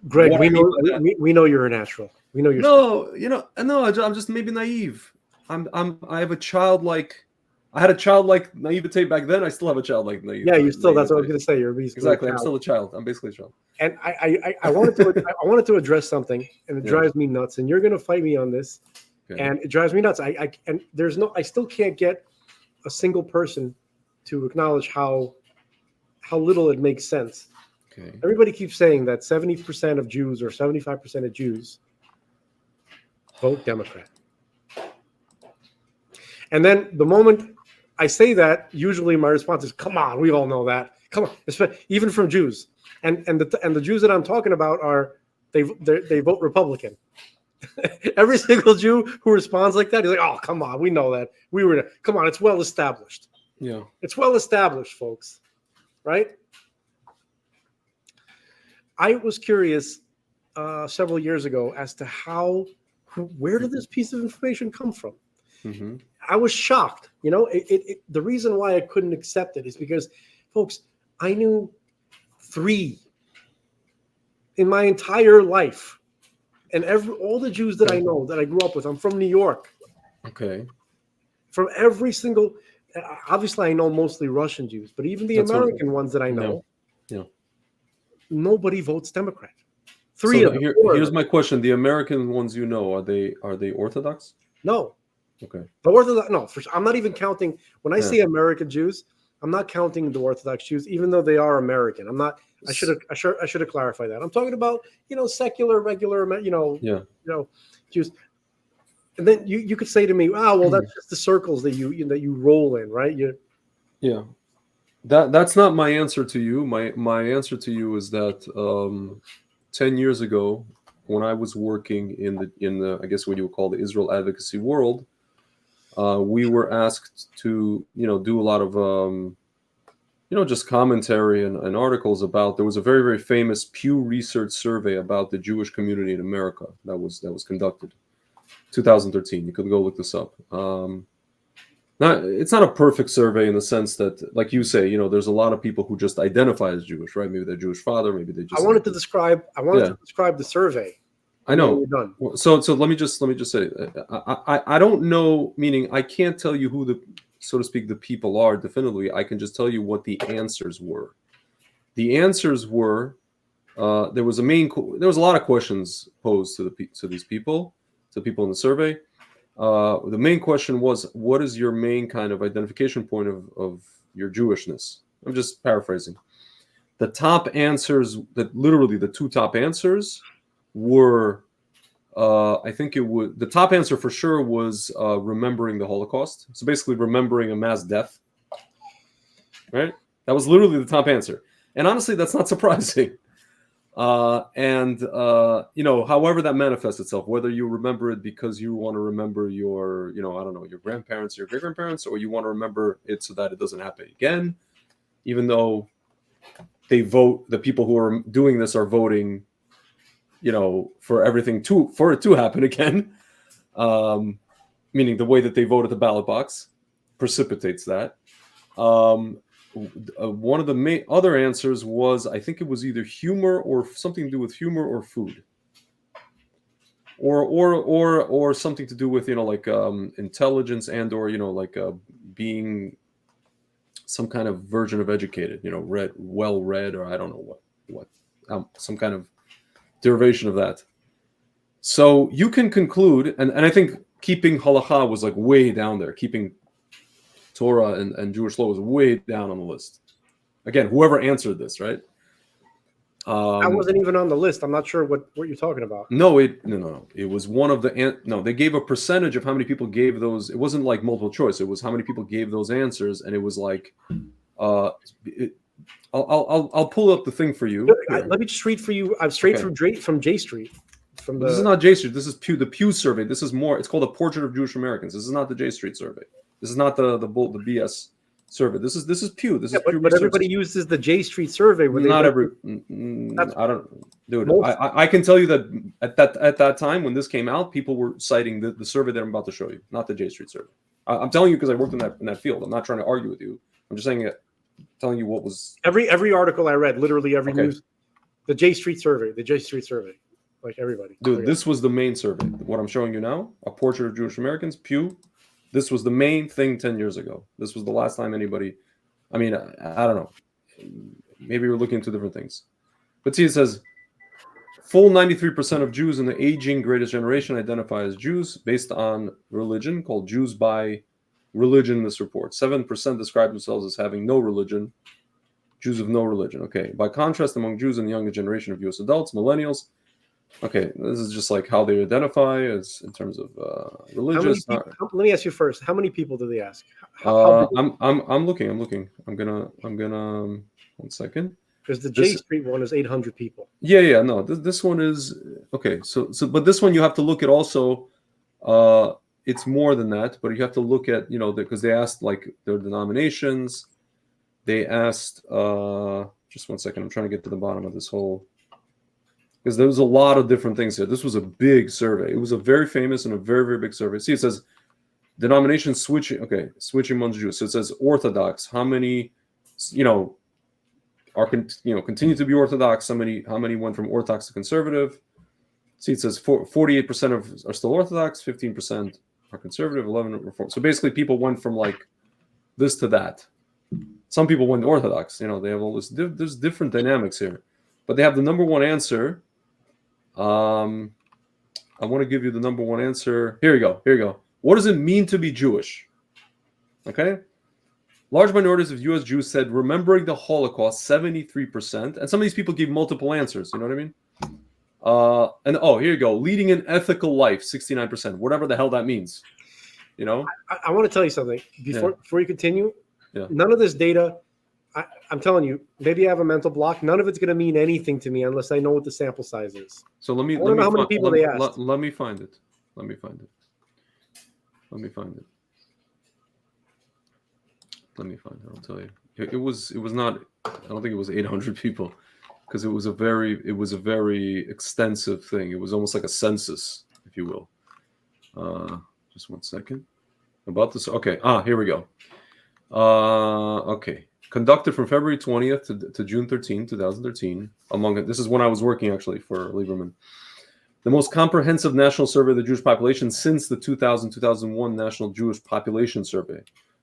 B: Greg, we know you're a natural. We know you're
A: no, I'm just maybe naive. I have a childlike. I had a childlike naivete back then. I still have a childlike naivete.
B: Yeah, you still. That's what I was going to say. You're
A: exactly. I'm still a child. I'm basically a child.
B: And I wanted to address something, and it drives me nuts. And you're going to fight me on this, and it drives me nuts. And I still can't get a single person to acknowledge how little it makes sense.
A: Okay.
B: Everybody keeps saying that 70% of Jews or 75% of Jews vote Democrat. And then the moment I say that, usually my response is, "Come on, we all know that. Come on," even from Jews. And the Jews that I'm talking about they vote Republican. Every single Jew who responds like that, he's like, "Oh, come on, we know that. Come on, it's well established."
A: Yeah, it's
B: well established, folks, right? I was curious several years ago as to where did this piece of information come from?
A: Mm-hmm.
B: I was shocked. The reason why I couldn't accept it is because, folks, I knew 3 in my entire life, and all the Jews that I know that I grew up with. I'm from New York.
A: Okay.
B: From every single, obviously I know mostly Russian Jews, but even the American ones that I know.
A: Yeah.
B: Nobody votes Democrat. 3 of them.
A: Here's my question: the American ones, are they Orthodox?
B: No.
A: Okay.
B: The Orthodox, no. I'm not even counting. When I say American Jews, I'm not counting the Orthodox Jews, even though they are American. I'm not. I should have clarified that. I'm talking about secular, regular, Jews. And then you could say to me, "Oh, well, that's just the circles that you roll in, right?"
A: Yeah. That's not my answer to you. My answer to you is that 10 years ago, when I was working in the I guess what you would call the Israel advocacy world, we were asked to do a lot of just commentary and articles about. There was a very, very famous Pew Research Survey about the Jewish community in America that was conducted, 2013. You could go look this up. It's not a perfect survey in the sense that, like you say, there's a lot of people who just identify as Jewish, right? Maybe they're Jewish father, maybe they just.
B: I wanted to describe the survey.
A: I know. So let me just say, I don't know. Meaning, I can't tell you who so to speak, the people are definitively. I can just tell you what the answers were. The answers were there was a lot of questions posed to these people, to people in the survey. The main question was, what is your main kind of identification point of your Jewishness? I'm just paraphrasing. The top answers, that literally the two top answers were, I think it would, the top answer for sure was remembering the Holocaust. So basically remembering a mass death, right? That was literally the top answer. And honestly, that's not surprising. However that manifests itself, whether you remember it because you want to remember your, I don't know, your grandparents, your great grandparents, or you want to remember it so that it doesn't happen again, even though they vote, the people who are doing this are voting, for everything for it to happen again. Meaning the way that they vote at the ballot box precipitates that. One of the main other answers was, I think it was either humor or something to do with humor or food, or something to do with intelligence and or being some kind of version of educated, well read, or I don't know what some kind of derivation of that. So you can conclude, and I think keeping halakha was like way down there. Keeping Torah and Jewish law was way down on the list. Again, whoever answered this, right?
B: I wasn't even on the list. I'm not sure what you're talking about.
A: No. It was one of the no. They gave a percentage of how many people gave those. It wasn't like multiple choice. It was how many people gave those answers, and it was like, I'll pull up the thing for you.
B: Let me just read for you. I'm straight from J Street.
A: This is not J Street. This is the Pew survey. This is more. It's called a Portrait of Jewish Americans. This is not the J Street survey. This is not the BS survey. This is Pew. This is Pew
B: but everybody uses the J Street survey.
A: Not every. I don't, dude. I can tell you that at that time when this came out, people were citing the survey that I'm about to show you, not the J Street survey. I'm telling you because I worked in that field. I'm not trying to argue with you. I'm just saying it, telling you what was
B: every article I read, literally every news, the J Street survey, like everybody.
A: Dude, this was the main survey. What I'm showing you now, a Portrait of Jewish Americans, Pew. This was the main thing 10 years ago. This was the last time anybody, I mean, I don't know. Maybe we're looking into different things. But see, it says, full 93% of Jews in the aging greatest generation identify as Jews based on religion, called Jews by religion in this report. 7% describe themselves as having no religion, Jews of no religion. Okay. By contrast, among Jews in the younger generation of U.S. adults, millennials, okay, this is just like how they identify as in terms of religious.
B: Let me ask you first. How many people do they ask?
A: I'm looking. I'm gonna 1 second.
B: Because the J Street one is 800 people.
A: Yeah. No, this one is okay. So, but this one you have to look at also. It's more than that, but you have to look at because they asked like their denominations. They asked. Just 1 second. I'm trying to get to the bottom of this whole. Because there was a lot of different things here. This was a big survey. It was a very famous and a very, very big survey. See, it says denomination switching. Okay, switching among Jews. So it says Orthodox. How many, are continue to be Orthodox? How many went from Orthodox to conservative? See, it says 48% are still Orthodox, 15% are conservative, 11% Reform. So basically, people went from like this to that. Some people went Orthodox. They have all this. There's different dynamics here, but they have the number one answer. I want to give you the number one answer. Here you go. What does it mean to be Jewish? Okay. Large minorities of U.S. Jews said remembering the Holocaust, 73%. And some of these people give multiple answers. You know what I mean? Here you go. Leading an ethical life, 69%. Whatever the hell that means.
B: I want to tell you something. Before you continue,
A: yeah.
B: None of this data, I'm telling you, maybe I have a mental block. None of it's going to mean anything to me unless I know what the sample size is.
A: So let me
B: know how many people they asked.
A: Let me find it. I'll tell you. It was not. I don't think it was 800 people, because it was a very extensive thing. It was almost like a census, if you will. Just 1 second. About this. Okay. Here we go. Okay. Conducted from February 20th to June 13, 2013. This is when I was working actually for Lieberman. The most comprehensive national survey of the Jewish population since the 2000-2001 National Jewish Population Survey.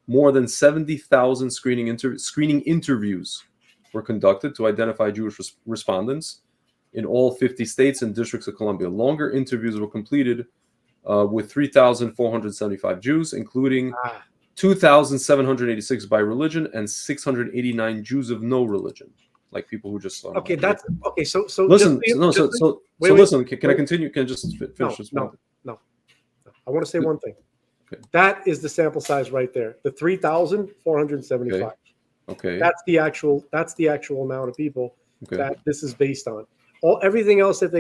A: More than 70,000 screening interviews were conducted to identify Jewish respondents in all 50 states and districts of Columbia. Longer interviews were completed with 3,475 Jews, including
B: Ah,
A: 2,786 by religion and 689 Jews of no religion, like people who just
B: okay, that's okay. So
A: listen.
B: wait,
A: Listen. Can I
B: wait.
A: continue? Can I just finish
B: No,
A: this
B: no,
A: one?
B: no. I want to say one thing.
A: Okay.
B: That is the sample size right there. The 3,475.
A: Okay.
B: That's the actual amount of people
A: Okay.
B: that this is based on. Everything else that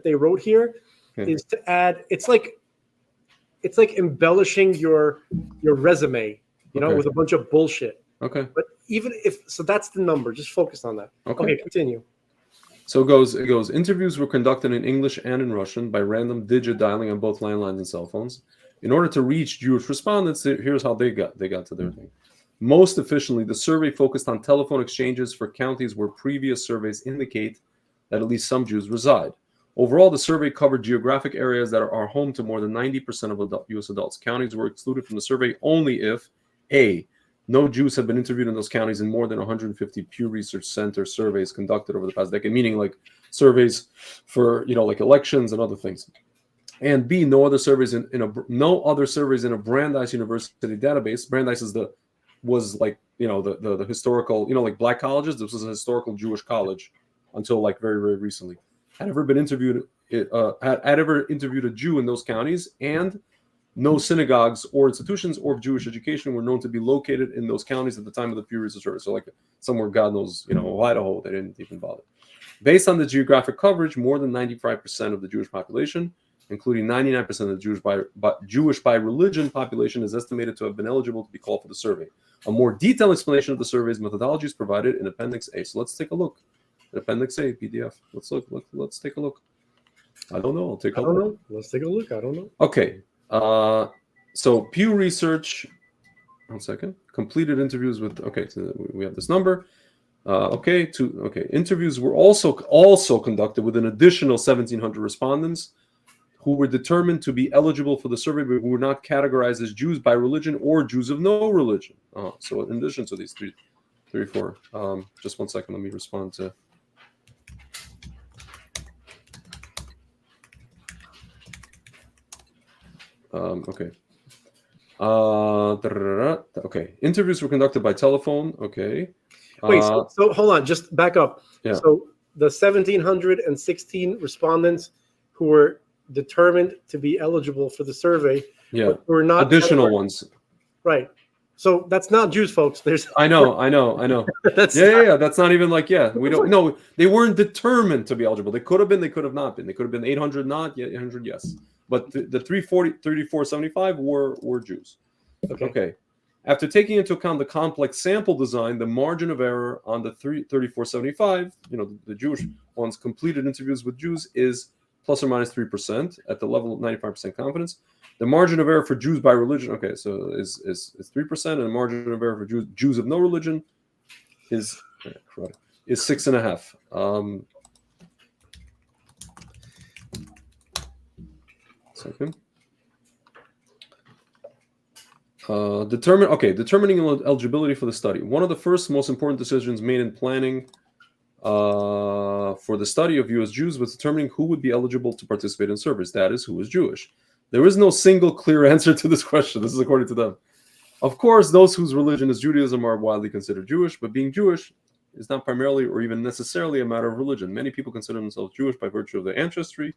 B: they wrote here is to add. It's like embellishing your resume,
A: Okay.
B: with a bunch of bullshit.
A: Okay.
B: But even if so, that's the number. Just focus on that. Okay, continue.
A: So it goes. Interviews were conducted in English and in Russian by random digit dialing on both landlines and cell phones. In order to reach Jewish respondents, here's how they got to their thing. Most efficiently, the survey focused on telephone exchanges for counties where previous surveys indicate that at least some Jews reside. Overall, the survey covered geographic areas that are home to more than 90% of U.S. adults. Counties were excluded from the survey only if A, no Jews have been interviewed in those counties in more than 150 Pew Research Center surveys conducted over the past decade, meaning like surveys for like elections and other things. And B, no other surveys in a Brandeis University database. Brandeis was like the historical like black colleges. This was a historical Jewish college until like very, very recently. Had ever interviewed a Jew in those counties, and no synagogues or institutions or Jewish education were known to be located in those counties at the time of the Pew Research Survey. So like somewhere God knows, Idaho, they didn't even bother. Based on the geographic coverage, more than 95% of the Jewish population, including 99% of the Jewish by religion population, is estimated to have been eligible to be called for the survey. A more detailed explanation of the survey's methodology is provided in Appendix A. So let's take a look. Appendix A, PDF. Let's look. Let's take a look. I don't know.
B: I don't know. Let's take a look. I don't know.
A: Okay. So Pew Research, 1 second, completed interviews with, so we have this number. Interviews were also conducted with an additional 1,700 respondents who were determined to be eligible for the survey, but who were not categorized as Jews by religion or Jews of no religion. So in addition to these three, four, just 1 second, let me respond to. Interviews were conducted by telephone. Okay.
B: Wait, so hold on, just back up.
A: Yeah.
B: So the 1,716 respondents who were determined to be eligible for the survey, but were not
A: additional ones.
B: Right. So that's not Jews, folks.
A: I know. That's That's not even like we don't. No, they weren't determined to be eligible. They could have been. They could have not been. They could have been 800 not. 800 yes. But the 3,475 were Jews. Okay. After taking into account the complex sample design, the margin of error on the 3,475, the Jewish ones completed interviews with Jews, is plus or minus 3% at the level of 95% confidence. The margin of error for Jews by religion, so is 3%, and the margin of error for Jews of no religion is 6.5%. Second. Determining eligibility for the study. One of the first most important decisions made in planning for the study of U.S. Jews was determining who would be eligible to participate in surveys. That is, who is Jewish. There is no single clear answer to this question. This is according to them. Of course, those whose religion is Judaism are widely considered Jewish, but being Jewish is not primarily or even necessarily a matter of religion. Many people consider themselves Jewish by virtue of their ancestry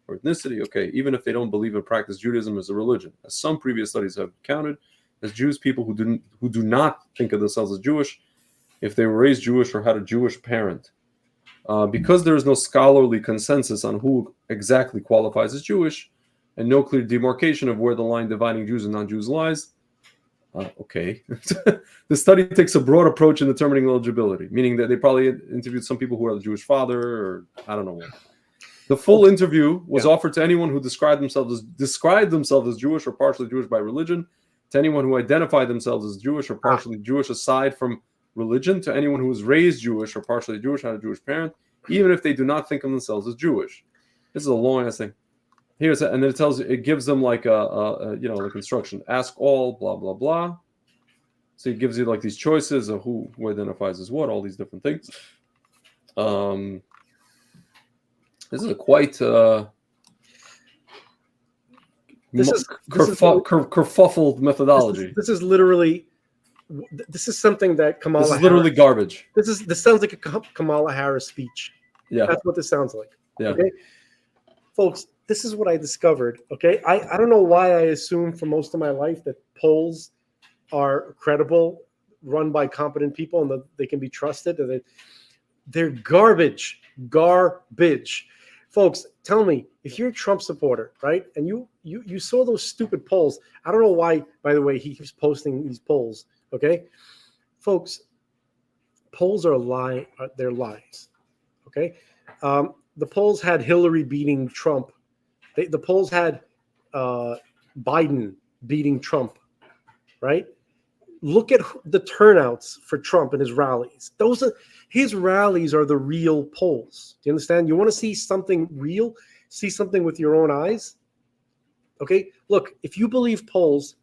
A: or ethnicity, even if they don't believe and practice Judaism as a religion. As some previous studies have counted, as Jews, people who do not think of themselves as Jewish, if they were raised Jewish or had a Jewish parent. Because there is no scholarly consensus on who exactly qualifies as Jewish, and no clear demarcation of where the line dividing Jews and non-Jews lies, the study takes a broad approach in determining eligibility, meaning that they probably interviewed some people who are a Jewish father, or I don't know what. The full interview was offered to anyone who described themselves as Jewish or partially Jewish by religion, to anyone who identified themselves as Jewish or partially Jewish aside from religion, to anyone who was raised Jewish or partially Jewish, had a Jewish parent, even if they do not think of themselves as Jewish. This is a long ass thing. And then it gives them like like instruction. Ask all, blah blah blah. So it gives you like these choices of who identifies as what, all these different things. This is a quite kerfuffled methodology.
B: This is literally. This is something that Kamala.
A: This is literally garbage.
B: This sounds like a Kamala Harris speech.
A: Yeah,
B: that's what this sounds like.
A: Yeah,
B: okay, folks. This is what I discovered. Okay, I don't know why I assumed for most of my life that polls are credible, run by competent people, and that they can be trusted. And they're garbage. Folks, tell me, if you're a Trump supporter, right, and you saw those stupid polls. I don't know why, by the way, he keeps posting these polls. Okay, folks, polls are they're lies. Okay, the polls had Hillary beating Trump. The polls had Biden beating Trump, right? Look at the turnouts for Trump and his rallies. His rallies are the real polls. Do you understand? You want to see something real? See something with your own eyes? Okay, look, if you believe polls,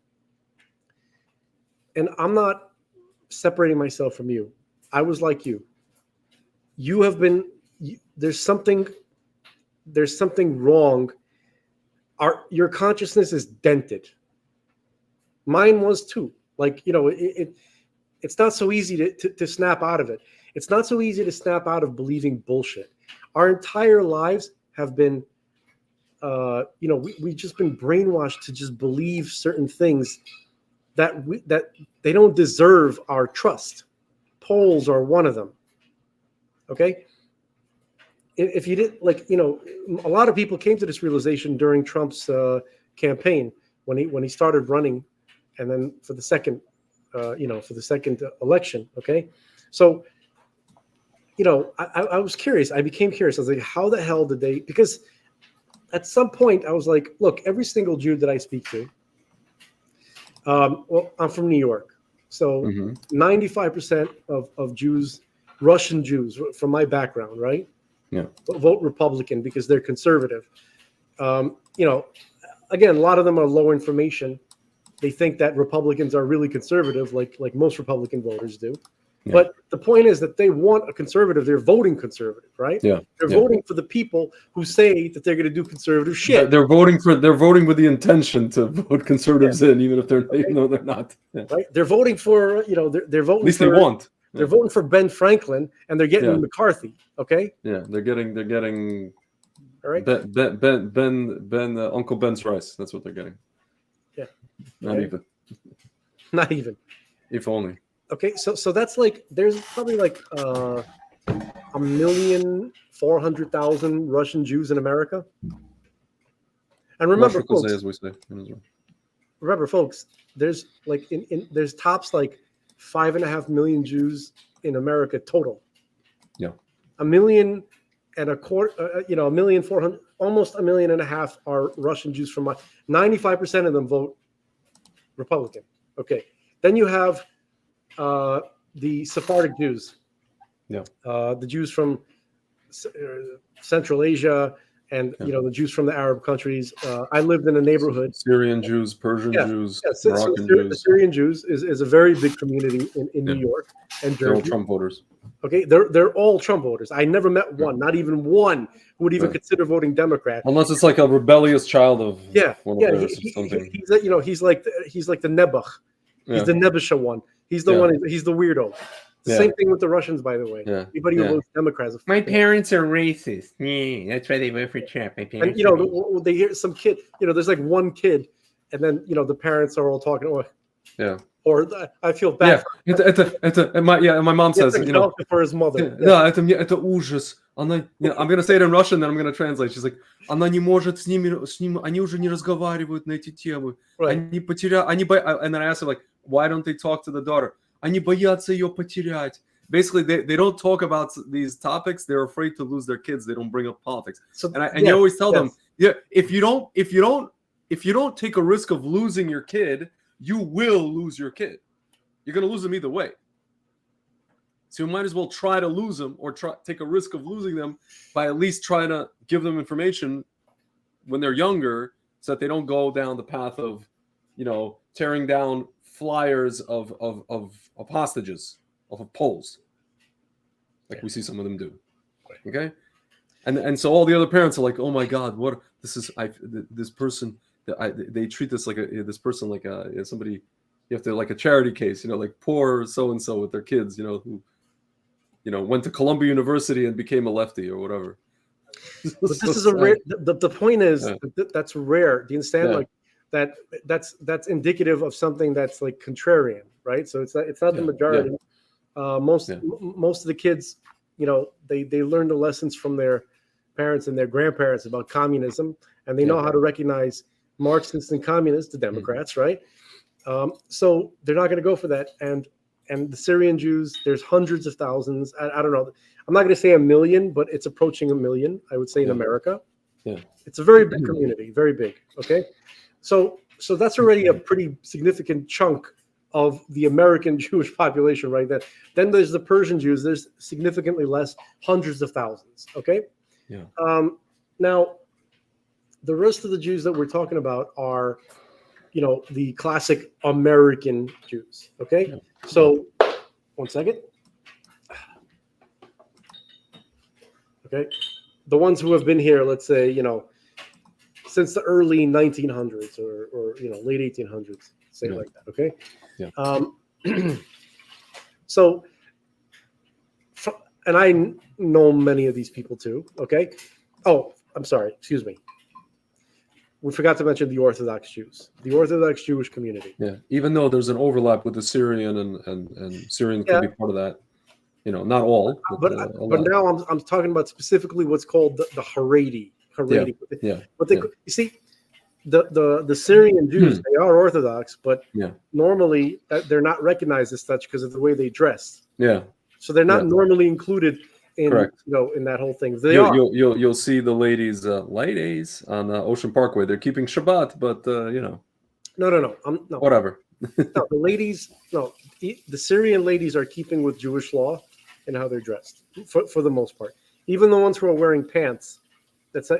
B: and I'm not separating myself from you. I was like you. You have been, there's something wrong. Your consciousness is dented. Mine was too. Like, it's not so easy to snap out of it. It's not so easy to snap out of believing bullshit. Our entire lives have been, we've just been brainwashed to just believe certain things that they don't deserve our trust. Polls are one of them. Okay? If you didn't, a lot of people came to this realization during Trump's campaign when he started running, and then for the second election. Okay, so I was curious. I became curious. I was like, how the hell did they? Because at some point I was like, look, every single Jew that I speak to. Well, I'm from New York, so 95% of Jews, Russian Jews, from my background, right?
A: Yeah,
B: vote Republican because they're conservative. Again, a lot of them are low information. They think that Republicans are really conservative, like most Republican voters do. Yeah. But the point is that they want a conservative. They're voting conservative, right?
A: Yeah,
B: they're voting for the people who say that they're going to do conservative shit.
A: They're voting with the intention to vote conservatives in, even if even though they're not. Yeah.
B: Right? They're voting for they're voting.
A: At least they want.
B: They're voting for Ben Franklin, and they're getting McCarthy. Okay.
A: Yeah, they're getting.
B: All right.
A: Ben, Uncle Ben's rice. That's what they're getting.
B: Yeah.
A: Not even.
B: Not even.
A: If only.
B: Okay, so that's there's probably 1,400,000 Russian Jews in America. And remember, folks,
A: as we say.
B: Remember, folks, there's there's tops 5.5 million Jews in America total.
A: Yeah.
B: 1.25 million, 1,400,000, almost 1.5 million are Russian Jews. 95% of them vote Republican. Okay, then you have the Sephardic Jews.
A: Yeah.
B: The Jews from Central Asia and the Jews from the Arab countries. I lived in a neighborhood.
A: Syrian Jews, Persian Jews, Moroccan
B: Jews.
A: The
B: Syrian Jews is a very big community in New York and Jersey.
A: They're all Trump voters.
B: Okay, they're all Trump voters. I never met one, not even one, who would even consider voting Democrat.
A: Unless it's a rebellious child of one of theirs or something.
B: He's like the Nebuch. He's the Nebusha one. He's the one. He's the weirdo. Yeah. Same thing with the Russians, by the way.
A: Yeah.
B: Anybody who votes Democrats.
C: My parents are racist. Yeah, that's why they vote for Trump. My parents.
B: And they hear some kid. There's one kid, and then the parents are all talking. Or I feel bad.
A: Yeah. My mom says
B: for his mother.
A: Это ужас. I'm gonna say it in Russian, then I'm gonna translate. She's like, она не может с ним, они уже не разговаривают на эти темы. Они and then I asked her why don't they talk to the daughter? Они боятся ее потерять. Basically, they don't talk about these topics. They're afraid to lose their kids. They don't bring up politics. And you always tell them, if you don't take a risk of losing your kid, you will lose your kid. You're going to lose them either way. So you might as well try to lose them or take a risk of losing them by at least trying to give them information when they're younger so that they don't go down the path of, tearing down flyers of hostages, of Poles, we see some of them do. Okay, and so all the other parents are like, oh my God, what this person they treat this like this person like somebody. You have to like a charity case, like poor so and so with their kids, who went to Columbia University and became a lefty or whatever.
B: But this is a rare. The point is that's rare. Do you understand? Like that's indicative of something that's like contrarian, right? So it's not the majority. Most of the kids, they learn the lessons from their parents and their grandparents about communism, and they know how to recognize Marxists and communists, the Democrats, right? So they're not going to go for that. And the Syrian Jews, there's hundreds of thousands. I don't know. I'm not going to say 1 million, but it's approaching 1 million, I would say, in America. Yeah. It's a very big community, very big. Okay. So that's already a pretty significant chunk of the American Jewish population, right? Then there's the Persian Jews. There's significantly less, hundreds of thousands. Okay. Yeah. Now, the rest of the Jews that we're talking about are, the classic American Jews. Okay. Yeah. So, one second. Okay. The ones who have been here, let's say, since the early 1900s or late 1800s, say like that. Okay. Yeah. So, and I know many of these people too. Okay. Oh, I'm sorry. Excuse me. We forgot to mention the Orthodox Jews, the Orthodox Jewish community.
A: Yeah, even though there's an overlap with the Syrian and Syrian can be part of that. Not all,
B: but now I'm talking about specifically what's called the Haredi. But you see, the Syrian Jews, they are Orthodox, but normally they're not recognized as such because of the way they dress. Yeah. So they're not normally included in in that whole thing.
A: You'll see the ladies on Ocean Parkway. They're keeping Shabbat, but
B: No.
A: Whatever.
B: No, the ladies. No, the Syrian ladies are keeping with Jewish law and how they're dressed for the most part. Even the ones who are wearing pants. That's the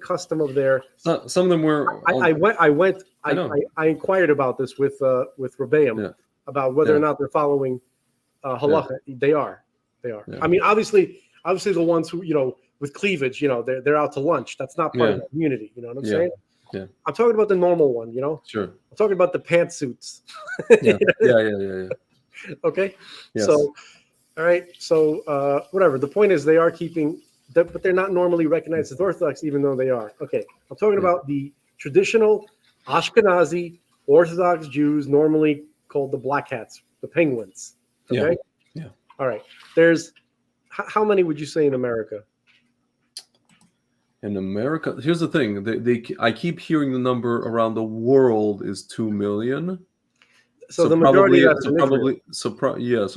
B: custom of their.
A: Some of them were.
B: I inquired about this with Rebbeim about whether or not they're following halacha. They are. Yeah. I mean, obviously, the ones who with cleavage, they're out to lunch. That's not part of the community. You know what I'm saying? Yeah. I'm talking about the normal one. Sure. I'm talking about the pantsuits. Yeah. Okay. Yes. So, all right. So, whatever. The point is, they are keeping. But they're not normally recognized as Orthodox, even though they are. Okay, I'm talking about the traditional Ashkenazi Orthodox Jews, normally called the black hats, the penguins. Okay. Yeah. All right. There's how many would you say in America?
A: In America, here's the thing. I keep hearing the number around the world is 2 million.
B: So the majority
A: probably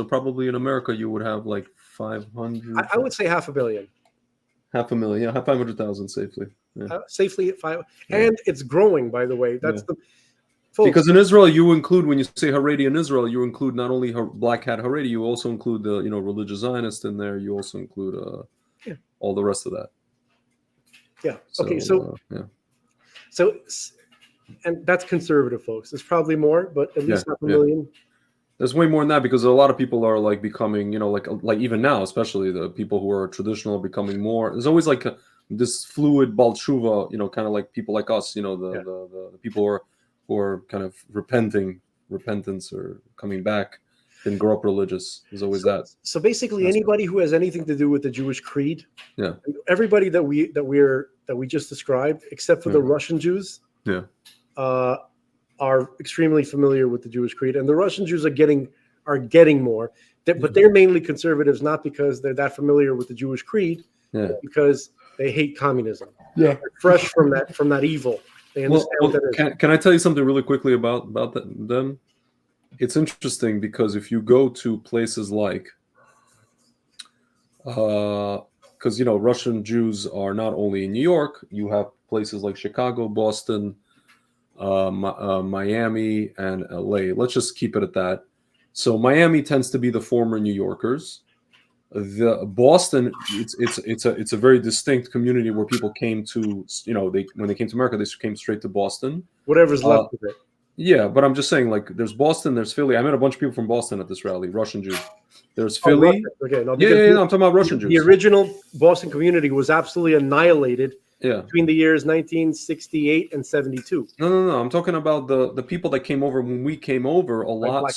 A: probably in America you would have like 500.
B: I would say 500 million.
A: 500,000, 500,000 safely. Yeah.
B: Safely at 5, and it's growing. By the way, that's the
A: folks. Because in Israel, you include when you say Haredi in Israel, you include not only black hat Haredi, you also include the religious Zionist in there. You also include all the rest of that.
B: Yeah. Okay. So and that's conservative, folks. It's probably more, but at least 500,000.
A: There's way more than that because a lot of people are like becoming, like even now, especially the people who are traditional are becoming more. There's always like this fluid Baal Tshuva, kind of like people like us, the people who are kind of repentance or coming back, didn't grow up religious. There's always that.
B: So basically, anybody who has anything to do with the Jewish creed, everybody that we just described, except for the Russian Jews, are extremely familiar with the Jewish creed, and the Russian Jews are getting more, but they're mainly conservatives, not because they're that familiar with the Jewish creed, but because they hate communism. Yeah, they're fresh from that evil. They understand what that is.
A: Can I tell you something really quickly about them? It's interesting because if you go to places like, because Russian Jews are not only in New York, you have places like Chicago, Boston, Miami, and LA. Let's just keep it at that. So Miami tends to be the former New Yorkers. The Boston, it's a very distinct community where people came to, when they came to America, they came straight to Boston.
B: Whatever's left of it.
A: Yeah, but I'm just saying, like, there's Boston, there's Philly. I met a bunch of people from Boston at this rally, Russian Jews. There's Philly.
B: Okay, no,
A: I'm talking about Russian Jews.
B: The original Boston community was absolutely annihilated
A: Yeah.
B: between the years 1968 and 72.
A: No. I'm talking about the people that came over when we came over. A lot.
B: Black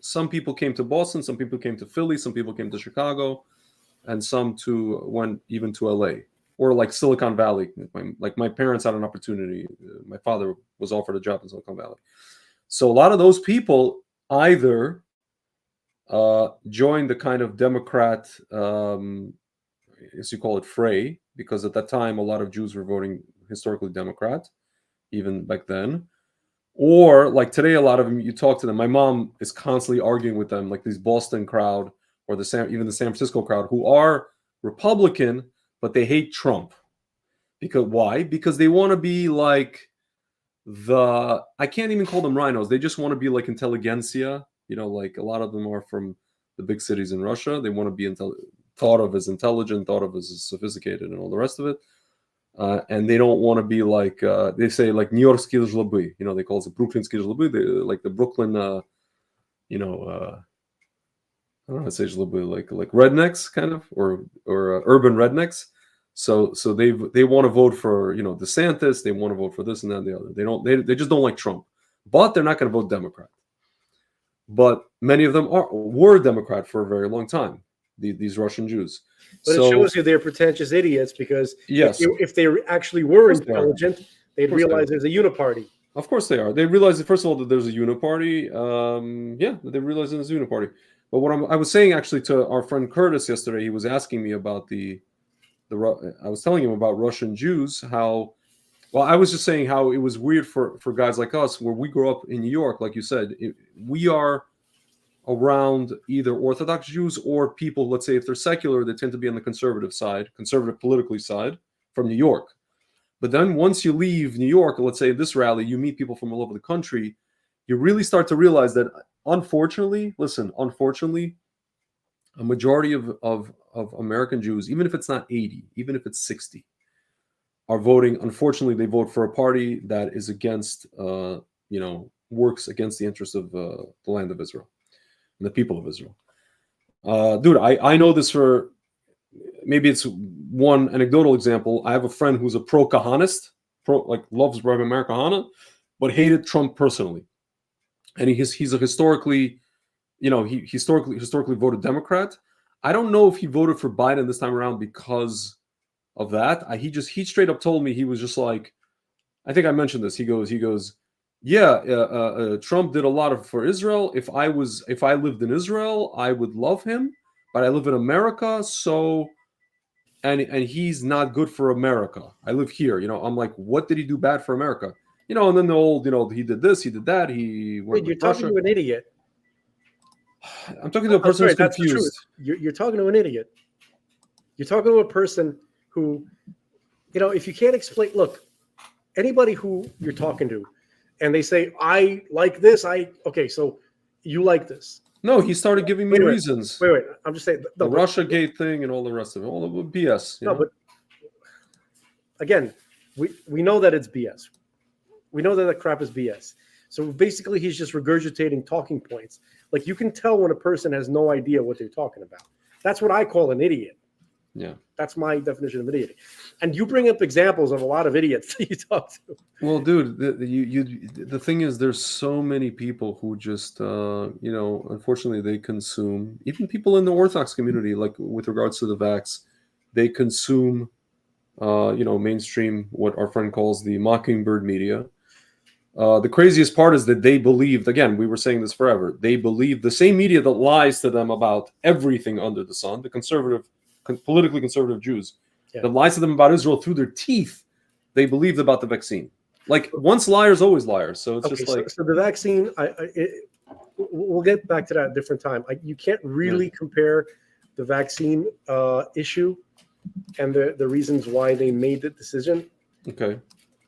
A: Some people came to Boston. Some people came to Philly. Some people came to Chicago, and some went even to LA or like Silicon Valley. Like my parents had an opportunity. My father was offered a job in Silicon Valley. So a lot of those people either joined the kind of Democrat, as you call it, fray, because at that time a lot of Jews were voting historically Democrat, even back then. Or like today, a lot of them, you talk to them. My mom is constantly arguing with them, like these Boston crowd or even the San Francisco crowd, who are Republican, but they hate Trump. Because why? Because they want to be like I can't even call them rhinos. They just want to be like intelligentsia. Like a lot of them are from the big cities in Russia. They want to be thought of as intelligent, thought of as sophisticated, and all the rest of it. And they don't want to be like they say like New Yorkские жлобы. They call it the Brooklynские жлобы. They like the Brooklyn, I don't know how to say жлобы, like rednecks kind of, or urban rednecks. So they want to vote for DeSantis. They want to vote for this and that and the other. They just don't like Trump, but they're not going to vote Democrat. But many of them were Democrat for a very long time. These Russian Jews.
B: But it shows you they're pretentious idiots, because
A: yes,
B: if they actually were intelligent, they'd realize there's a uniparty.
A: Of course they are. They realize that, first of all, that there's a uniparty. They realize there's a uniparty. But what I was saying actually to our friend Curtis yesterday, he was asking me about I was telling him about Russian Jews, I was just saying how it was weird for guys like us, where we grew up in New York, like you said, we are around either Orthodox Jews or people, let's say if they're secular, they tend to be on the conservative politically side from New York. But then once you leave New York, let's say this rally, you meet people from all over the country, you really start to realize that unfortunately, a majority of American Jews, even if it's not 80, even if it's 60, are voting. Unfortunately, they vote for a party that is against, works against the interests of the land of Israel and the people of Israel. Dude, I know this for, maybe it's one anecdotal example. I have a friend who's a pro-Kahanist, loves Rabbi Meir Kahana, but hated Trump personally. And he's a historically voted Democrat. I don't know if he voted for Biden this time around because of that. He straight up told me, he was just like, I think I mentioned this. He goes, yeah, Trump did a lot for Israel. If I lived in Israel, I would love him, but I live in America, so and he's not good for America. I live here, I'm like, what did he do bad for America? And then the old, he did this, he did that, he went.
B: You're talking to an idiot.
A: I'm talking to a person who's confused.
B: You're talking to an idiot. You're talking to a person who, if you can't explain, look, anybody who you're talking to, and they say, I like this, okay, so you like this.
A: No, he started giving me reasons.
B: Wait, I'm just saying.
A: The Russiagate thing and all the rest of it, all the BS.
B: But again, we know that it's BS. We know that crap is BS. So basically, he's just regurgitating talking points. Like, you can tell when a person has no idea what they're talking about. That's what I call an idiot.
A: Yeah.
B: That's my definition of an idiot. And you bring up examples of a lot of idiots that you talk to.
A: Well, dude, the thing is, there's so many people who just, unfortunately, they consume, even people in the Orthodox community, like with regards to the vax, they consume, mainstream, what our friend calls the mockingbird media. The craziest part is that they believed, again, we were saying this forever, they believe the same media that lies to them about everything under the sun, the politically conservative Jews, that lies to them about Israel through their teeth, they believed about the vaccine. Like, once liars, always liars. So it's just like...
B: So the vaccine, we'll get back to that at a different time. You can't really compare the vaccine issue and the reasons why they made the decision.
A: Okay.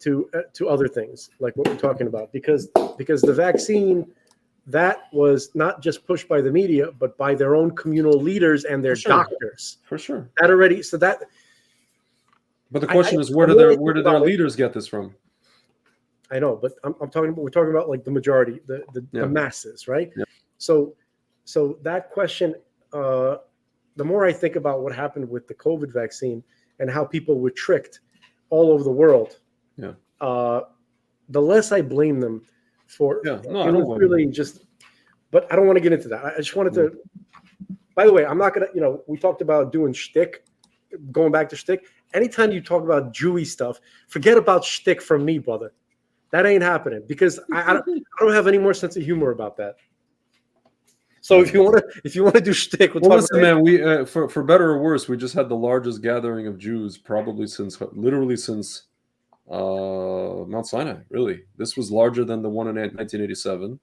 B: To other things like what we're talking about, because the vaccine, that was not just pushed by the media, but by their own communal leaders and their doctors.
A: For sure.
B: That already. So that.
A: But the question is, where did their leaders get this from?
B: I know, but we're talking about like the majority, the masses, right?
A: Yeah.
B: So that question, the more I think about what happened with the COVID vaccine and how people were tricked all over the world,
A: Yeah.
B: the less I blame them for.
A: Yeah. No, I
B: It
A: don't
B: was
A: blame
B: really just. But I don't want to get into that. I just wanted to. By the way, I'm not gonna. We talked about doing shtick, going back to shtick. Anytime you talk about Jewy stuff, forget about shtick from me, brother. That ain't happening because I don't have any more sense of humor about that. So if you want to do shtick,
A: Well, listen, man. We for better or worse, we just had the largest gathering of Jews probably literally since Mount Sinai. Really, this was larger than the one in 1987.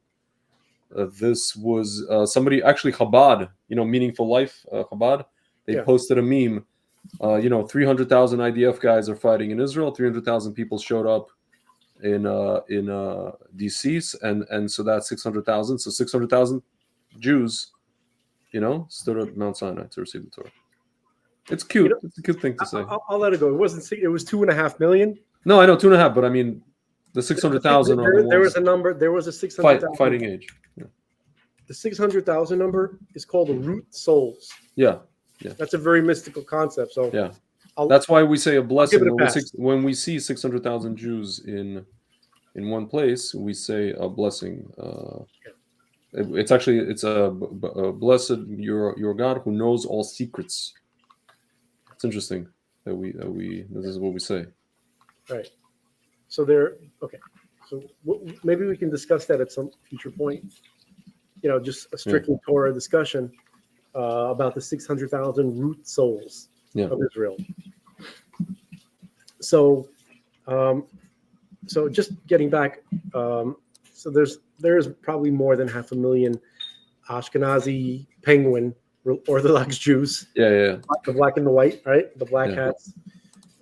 A: This was somebody actually Chabad, Meaningful Life, Chabad. They posted a meme. 300,000 IDF guys are fighting in Israel. 300,000 people showed up in DC, and so that's 600,000. So 600,000 Jews, stood at Mount Sinai to receive the Torah. It's cute. It's a good thing to say.
B: I'll let it go. It wasn't. It was 2.5 million.
A: No, I know 2.5, but I mean, the 600,000 are the ones.
B: There was a number. There was a 600,000
A: fighting age. Yeah.
B: The 600,000 number is called the root souls.
A: Yeah.
B: That's a very mystical concept. So
A: yeah, that's why we say a blessing
B: when
A: we see 600,000 Jews in one place. We say a blessing. It's a blessed your God who knows all secrets. It's interesting that this is what we say.
B: Right. So okay. So maybe we can discuss that at some future point. Just a strictly Torah discussion about the 600,000 root souls of Israel. So, just getting back, so there's probably more than 500,000 Ashkenazi Penguin Orthodox Jews.
A: Yeah.
B: The black and the white, right? The black hats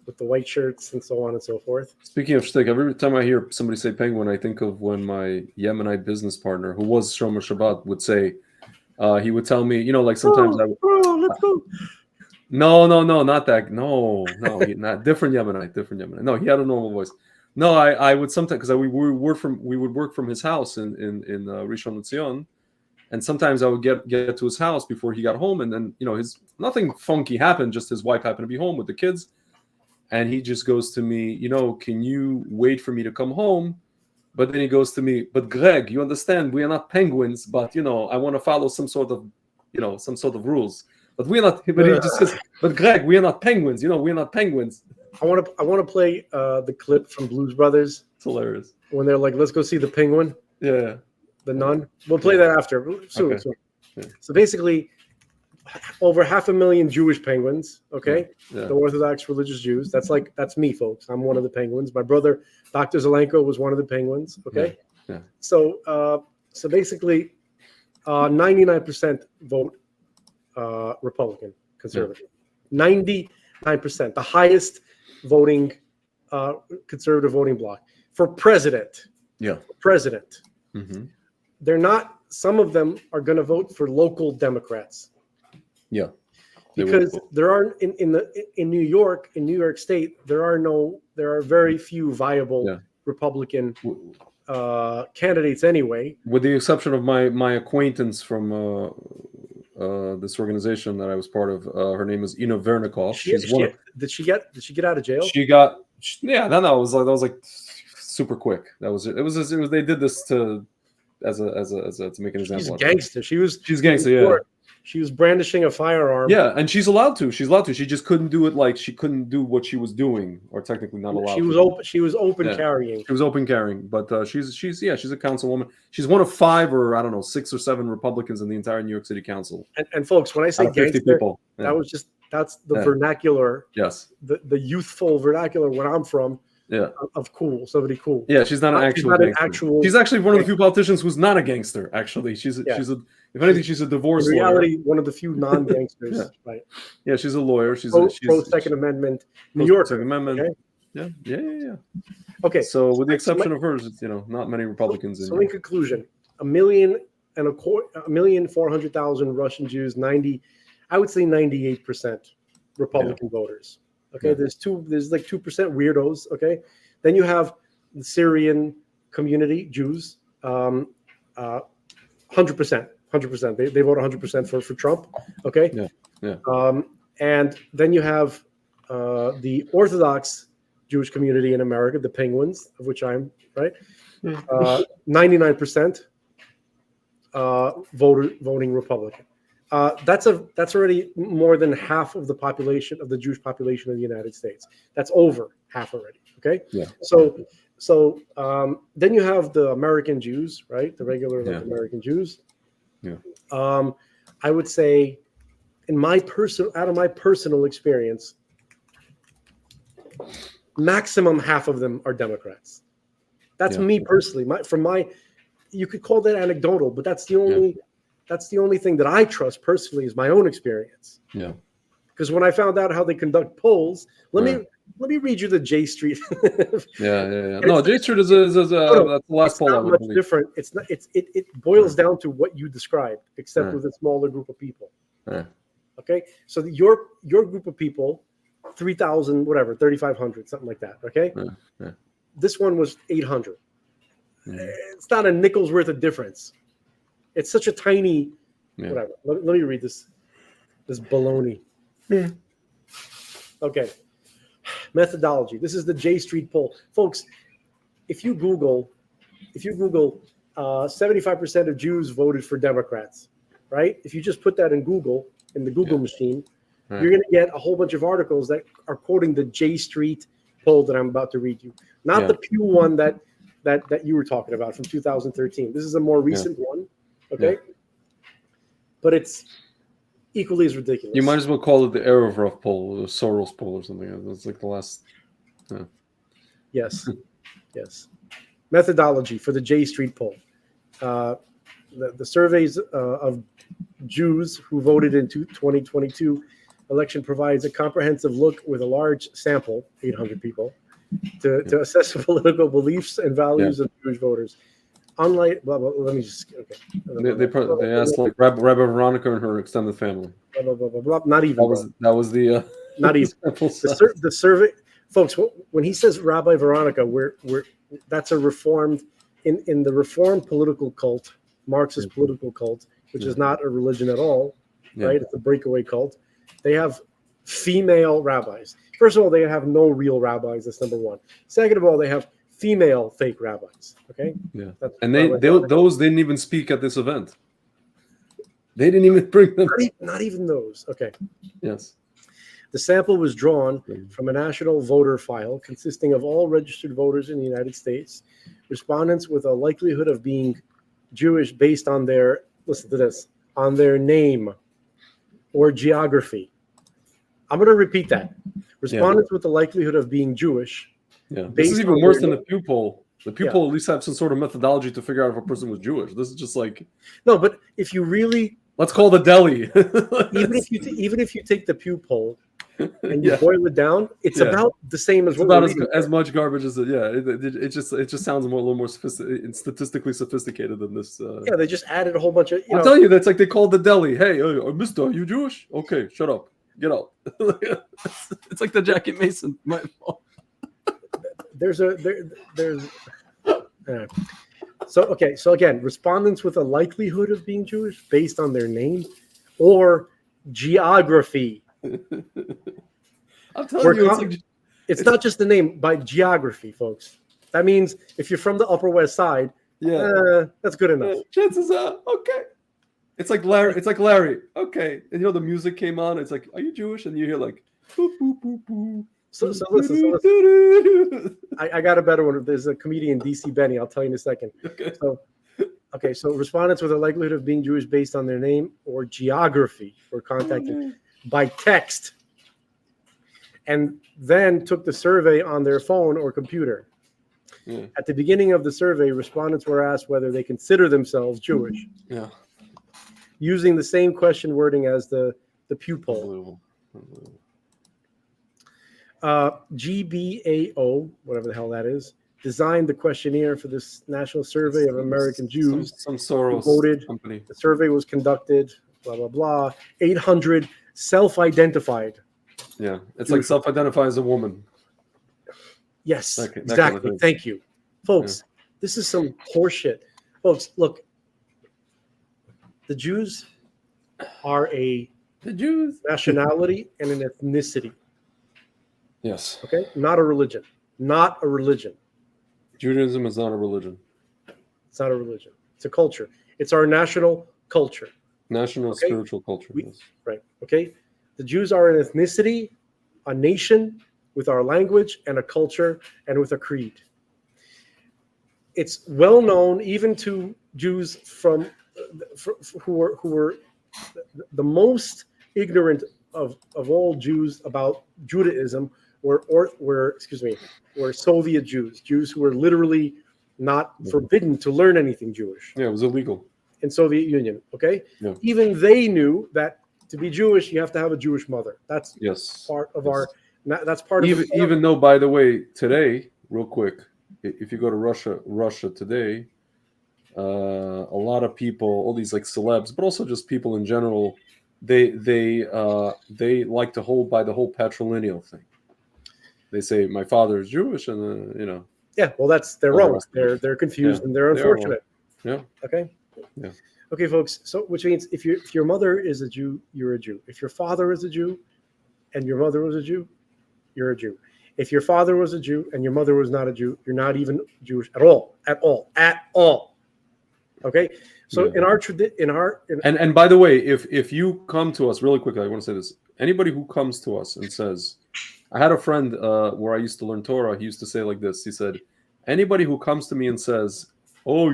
B: with the white shirts and so on and so forth.
A: Speaking of shtick, every time I hear somebody say penguin, I think of when my Yemenite business partner, who was Shomer Shabbat, would say, he would tell me, like sometimes
B: let's go.
A: No, not that. No, not different Yemenite. No, he had a normal voice. No, I would sometimes, because we would work from his house in Rishon LeZion, and sometimes I would get to his house before he got home, and then nothing funky happened, just his wife happened to be home with the kids, and he just goes to me, can you wait for me to come home? But then he goes to me, but Greg, you understand, we are not penguins, but I want to follow some sort of rules. But we're not. But he just says, but Greg, we are not penguins. We're not penguins.
B: I want to play the clip from Blues Brothers.
A: It's hilarious
B: when they're like, "Let's go see the penguin."
A: Yeah.
B: The nun. We'll play that after soon.
A: Okay.
B: soon.
A: Yeah.
B: So basically, over 500,000 Jewish penguins. Okay,
A: Yeah.
B: The Orthodox religious Jews. That's me, folks. I'm one of the penguins. My brother, Dr. Zelenko, was one of the penguins. Okay.
A: Yeah.
B: So basically, 99% vote Republican, conservative. 99%, the highest voting conservative voting bloc for president.
A: Yeah.
B: President.
A: Mm-hmm.
B: They're not. Some of them are going to vote for local Democrats.
A: Yeah.
B: Because there are in New York State, there are very few viable Republican candidates anyway.
A: With the exception of my acquaintance from this organization that I was part of, her name is Ina Vernikov.
B: Did she get out of jail?
A: She got. Yeah, that was like super quick. That was it. It was they did this to make an example.
B: She's a gangster.
A: She's gangster. Yeah.
B: She was brandishing a firearm.
A: Yeah, and she's allowed to. She just couldn't do it. Like she couldn't do what she was doing, or technically not allowed.
B: She was open carrying.
A: She was open carrying, but she's a councilwoman. She's one of 5 or I don't know 6 or 7 Republicans in the entire New York City Council.
B: And folks, when I say gangster, people, that's the vernacular.
A: Yes.
B: The youthful vernacular where I'm from.
A: Yeah.
B: Of cool, somebody cool.
A: Yeah, she's not an actual. She's actually one of the few politicians who's not a gangster. Actually, she's if anything, she's a divorce lawyer.
B: In reality, one of the few non-gangsters. Right.
A: Yeah, she's a lawyer. She's
B: pro Second Amendment, New York.
A: Second Amendment.
B: Okay?
A: Yeah.
B: Okay.
A: So with the exception of hers, it's not many Republicans.
B: So in conclusion, 1,400,000 Russian Jews, I would say 98% Republican voters. Okay, there's like 2% weirdos. Okay, then you have the Syrian community, Jews, 100%. They vote 100% for Trump. Okay.
A: Yeah.
B: And then you have the Orthodox Jewish community in America, the Penguins, of which I'm, right? 99% voting Republican. That's already more than half of the population of the Jewish population of the United States. That's over half already. Okay.
A: Yeah.
B: So then you have the American Jews, right? The regular American Jews.
A: Yeah.
B: I would say, out of my personal experience, maximum half of them are Democrats. That's me personally. You could call that anecdotal, but that's the only thing that I trust personally is my own experience.
A: Yeah.
B: Because when I found out how they conduct polls, let me read you the J Street.
A: Yeah. No, J Street is that's the last poll.
B: Not much different. It's not. It boils down to what you described, except with a smaller group of people. Okay, so your group of people, 3,000, whatever, 3,500, something like that. Okay, this one was 800. It's not a nickel's worth of difference. It's such a tiny whatever. Let me read this baloney. Okay, methodology. This is the J Street poll, folks. If you Google 75% of Jews voted for Democrats, right? If you just put that in Google, in the Google machine, you're going to get a whole bunch of articles that are quoting the J Street poll that I'm about to read you, not the Pew one that you were talking about from 2013. This is a more recent one, okay? But it's equally as ridiculous.
A: You might as well call it the Erevrov poll, or the Soros poll, or something. It's like the last.
B: Yes. Methodology for the J Street poll. The surveys of Jews who voted in 2022 election provides a comprehensive look with a large sample, 800 people, to assess political beliefs and values of Jewish voters. Unlike, let me just, okay.
A: They asked like Rabbi Veronica and her extended family.
B: Not even.
A: That was the.
B: Not even. The survey, folks. When he says Rabbi Veronica, that's a reformed in the reformed political cult, Marxist political cult, which is not a religion at all, right? It's a breakaway cult. They have female rabbis. First of all, they have no real rabbis. That's number one. Second of all, they have female fake rabbis. Okay.
A: Yeah. And those didn't even speak at this event. They didn't even bring them.
B: Not even those. Okay.
A: Yes.
B: The sample was drawn from a national voter file consisting of all registered voters in the United States, respondents with a likelihood of being Jewish based on their, listen to this, on their name or geography. I'm going to repeat that. Respondents with the likelihood of being Jewish.
A: Yeah, this is even worse than the Pew poll. The Pew poll at least have some sort of methodology to figure out if a person was Jewish. This is just like
B: no, but if you really
A: let's call the deli.
B: even if you take the Pew poll and you boil it down, it's about the same as
A: it's about as much garbage as it just sounds a little more statistically sophisticated than this.
B: They just added a whole bunch of.
A: I'll tell you, that's like they called the deli. Hey, Mister, are you Jewish? Okay, shut up, get out. It's like the Jackie Mason. My fault.
B: So again, respondents with a likelihood of being Jewish based on their name or geography.
A: I'm telling you,
B: it's not just the name, by geography, folks. That means if you're from the Upper West Side, that's good enough.
A: Chances are, okay. It's like Larry. Okay, and the music came on. It's like, are you Jewish? And you hear like, boop, boop, boop, boop.
B: So listen. I got a better one. There's a comedian, DC Benny. I'll tell you in a second. Okay. So respondents with a likelihood of being Jewish based on their name or geography were contacted by text, and then took the survey on their phone or computer. At the beginning of the survey, respondents were asked whether they consider themselves Jewish. Using the same question wording as the Pew poll. GBAO, whatever the hell that is, designed the questionnaire for this national survey of American Jews.
A: Some Soros
B: voted.
A: Company.
B: The survey was conducted, blah, blah, blah. 800 self-identified.
A: Yeah, it's Jewish. Like self-identify as a woman.
B: Yes, exactly. Kind of thank you. Folks, this is some horseshit. Folks, look, the Jews are a nationality and an ethnicity.
A: Yes.
B: Okay, not a religion. not a religion.
A: Judaism is not a religion.
B: It's not a religion. It's a culture. It's our national culture.
A: National
B: Okay.
A: spiritual culture. Yes.
B: Right. Okay. The Jews are an ethnicity, a nation with our language and a culture and with a creed. It's well known even to Jews who were the most ignorant of all Jews about Judaism were Soviet Jews who were literally not forbidden to learn anything Jewish.
A: Yeah, it was illegal.
B: In Soviet Union, okay?
A: Yeah.
B: Even they knew that to be Jewish, you have to have a Jewish mother. That's part of that's part of
A: even though, by the way, today, real quick, if you go to Russia today, a lot of people, all these like celebs, but also just people in general, they like to hold by the whole patrilineal thing. They say my father is Jewish, and
B: yeah, well, they're wrong. They're confused and they're unfortunate.
A: Yeah.
B: Okay.
A: Yeah.
B: Okay, folks. So, which means if your mother is a Jew, you're a Jew. If your father is a Jew, and your mother was a Jew, you're a Jew. If your father was a Jew and your mother was not a Jew, you're not even Jewish at all. Okay. So in our tradition,
A: and by the way, if you come to us really quickly, I want to say this: anybody who comes to us and says, I had a friend where I used to learn Torah. He used to say like this. He said, anybody who comes to me and says, oh,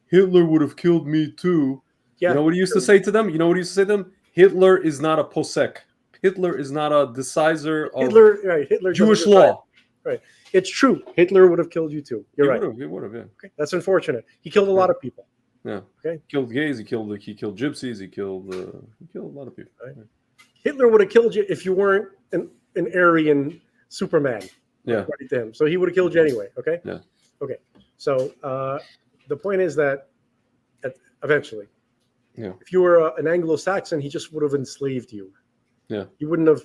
A: Hitler would have killed me too.
B: Yeah,
A: you know what he used to say to them? Hitler is not a posek. Hitler is not a decisor of
B: Hitler
A: Jewish law.
B: Right. It's true. Hitler would have killed you too. You're right.
A: He would have, yeah.
B: Okay. That's unfortunate. He killed a lot of people.
A: Yeah.
B: Okay.
A: He killed gays. He killed gypsies. He killed a lot of people.
B: Right. Hitler would have killed you if you weren't an Aryan Superman.
A: Yeah.
B: To him. So he would have killed you anyway. Okay.
A: Yeah.
B: Okay. So the point is that eventually, if you were an Anglo-Saxon, he just would have enslaved you.
A: Yeah.
B: He wouldn't have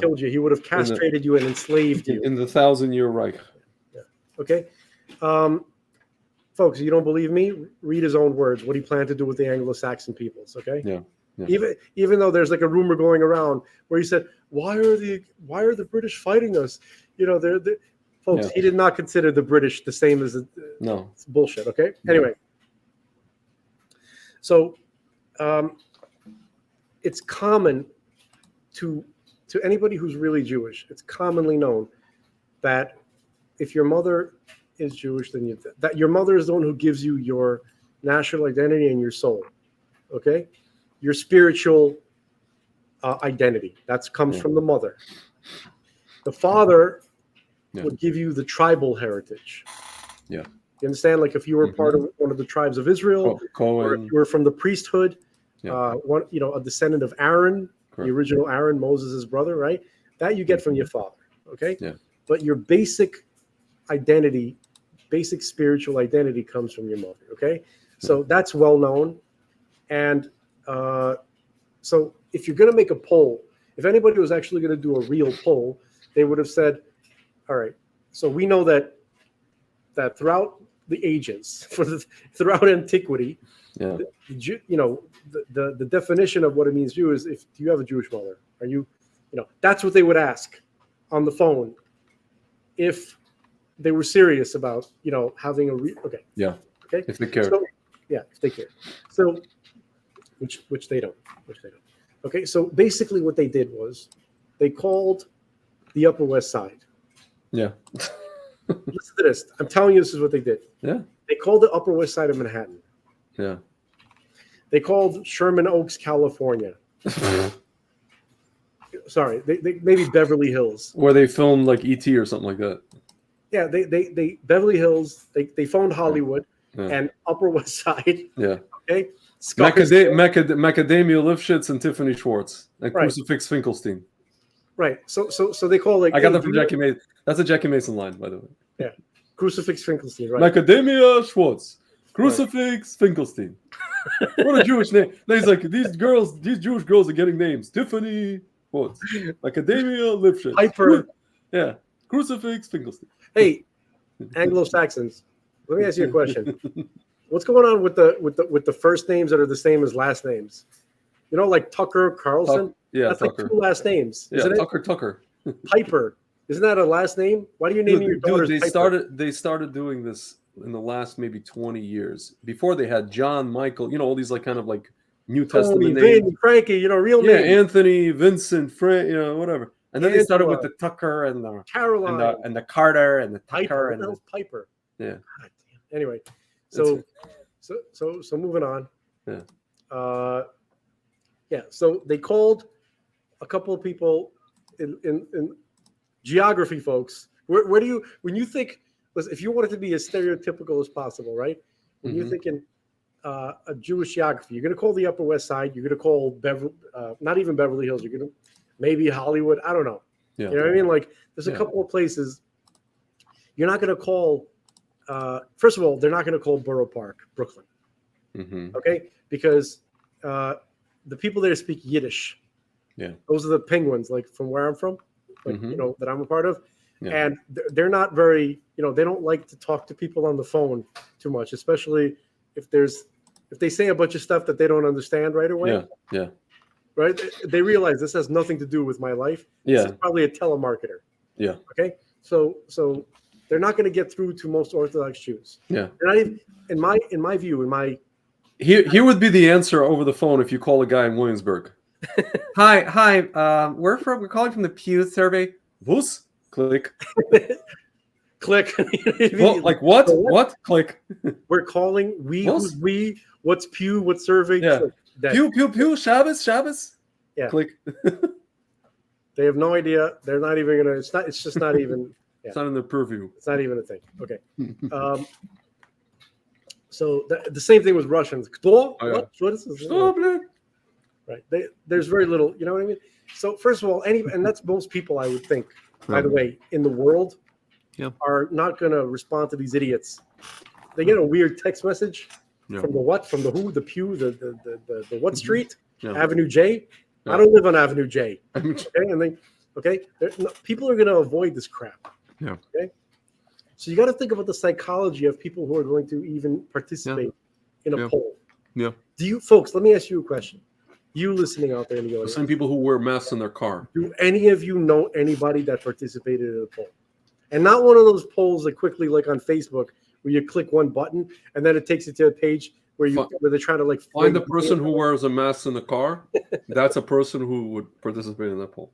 B: killed you. He would have castrated you and enslaved you.
A: In the 1,000-year Reich.
B: Yeah. Okay. Folks, you don't believe me? Read his own words, what he planned to do with the Anglo-Saxon peoples, okay?
A: Yeah. Yeah.
B: Even though there's like a rumor going around where he said, why are the British fighting us? Folks, he did not consider the British the same as
A: no.
B: It's bullshit, okay? Anyway. So it's common to anybody who's really Jewish, it's commonly known that if your mother is Jewish, then that your mother is the one who gives you your national identity and your soul, okay? Your spiritual identity. That comes from the mother. The father would give you the tribal heritage. Yeah. You understand? Like if you were part of one of the tribes of Israel, or if you were from the priesthood, a descendant of Aaron, the original Aaron, Moses' brother, right? That you get from your father, okay? Yeah. But your basic identity, basic spiritual identity comes from your mother, okay? So that's well known. And so if you're going to make a poll, if anybody was actually going to do a real poll, they would have said, all right, so we know that throughout the ages, throughout antiquity, the definition of what it means Jew is do you have a Jewish mother? Are you, that's what they would ask on the phone if they were serious about, having okay.
A: Yeah.
B: Okay.
A: If they care.
B: So, if they care. So, which they don't. Okay. So basically what they did was they called the Upper West Side.
A: Yeah.
B: Listen to this. I'm telling you, this is what they did.
A: Yeah.
B: They called the Upper West Side of Manhattan.
A: Yeah.
B: They called Sherman Oaks, California. Sorry, they maybe Beverly Hills.
A: Where they filmed like E.T. or something like that.
B: Yeah, they Beverly Hills. They phoned Hollywood and Upper West Side.
A: Yeah.
B: Okay.
A: Macadamia Lifshitz and Tiffany Schwartz and Crucifix Finkelstein.
B: Right. So they call like.
A: I got that from Jackie Mason. That's a Jackie Mason line, by the way.
B: Yeah. Crucifix Finkelstein. Right.
A: Macadamia Schwartz. Crucifix Finkelstein. What a Jewish name. He's like, these Jewish girls are getting names. Tiffany Schwartz. Macadamia Lifshitz.
B: Piper.
A: Yeah. Crucifix Finkelstein.
B: Hey, Anglo-Saxons. Let me ask you a question. What's going on with the first names that are the same as last names? Like Tucker Carlson.
A: Yeah,
B: that's
A: Tucker.
B: like two last names.
A: Yeah,
B: isn't
A: Tucker.
B: it? Piper. Isn't that a last name? Why do you name your daughters Piper?
A: They started doing this in the last maybe 20 years. Before they had John, Michael, all these like kind of like New
B: Tony,
A: Testament
B: Vin,
A: names.
B: Frankie, real
A: Yeah,
B: names.
A: Anthony, Vincent, Frank, whatever. And then they started
B: Angela,
A: with the Tucker and the
B: Caroline,
A: and the Carter and the
B: Piper.
A: Tucker
B: What
A: and
B: the hell's Piper?
A: yeah.
B: God damn. Anyway, so moving on.
A: Yeah.
B: Yeah. So they called a couple of people in geography, folks. Where do you, when you think, listen, if you want it to be as stereotypical as possible, right? When you're thinking a Jewish geography, you're going to call the Upper West Side. You're going to call not even Beverly Hills. You're going to maybe Hollywood. I don't know.
A: Yeah.
B: You know what I mean? Like, there's a couple of places. You're not going to call. First of all, they're not going to call Borough Park Brooklyn. Okay, because the people there speak Yiddish.
A: Yeah.
B: Those are the Penguins, like from where I'm from, like that I'm a part of.
A: Yeah.
B: And they're not very, they don't like to talk to people on the phone too much, especially if they say a bunch of stuff that they don't understand right away.
A: Yeah.
B: Right? They realize this has nothing to do with my life.
A: Yeah.
B: This is probably a telemarketer.
A: Yeah.
B: Okay. So they're not going to get through to most Orthodox Jews.
A: Yeah.
B: They're not even, in my view,
A: Here would be the answer over the phone if you call a guy in Williamsburg. Hi. We're calling from the Pew Survey. Who's? Click.
B: Click.
A: Well, like what? What? Click.
B: We're calling. Who's we? What's Pew? What survey?
A: Yeah.
B: Click.
A: Pew. Shabbos.
B: Yeah.
A: Click.
B: They have no idea. They're not even gonna. It's just not even. Yeah.
A: It's not in their purview.
B: It's not even a thing. Okay. So the same thing with Russians.
A: Oh, yeah.
B: What is this? Right. There's very little. You know what I mean? So first of all, and that's most people, I would think. By the way, in the world, are not going to respond to these idiots. They get a weird text message from the what, from the who, the Pew, the what street, Avenue J. I don't live on Avenue J. Okay, people are going to avoid this crap.
A: Yeah.
B: Okay. So you got to think about the psychology of people who are going to even participate in a poll.
A: Yeah.
B: Do you folks? Let me ask you a question. You listening out there in the audience.
A: The same people who wear masks in their car.
B: Do any of you know anybody that participated in a poll? And not one of those polls that quickly, like on Facebook, where you click one button and then it takes you to a page where they're trying to like
A: find the person who wears a mask in the car. That's a person who would participate in that poll.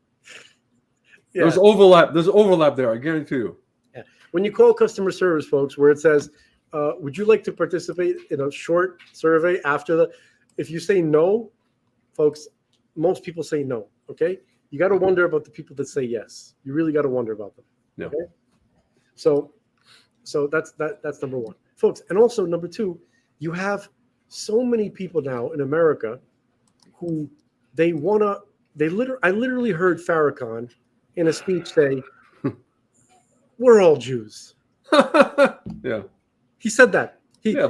A: Yeah. There's overlap there. I guarantee you.
B: Yeah. When you call customer service, folks, where it says, "Would you like to participate in a short survey?" If you say no. Folks, most people say no, okay? You got to wonder about the people that say yes. You really got to wonder about them.
A: Yeah.
B: Okay? So that's number one. Folks, and also number two, you have so many people now in America who I literally heard Farrakhan in a speech say, "We're all Jews."
A: Yeah.
B: He said that.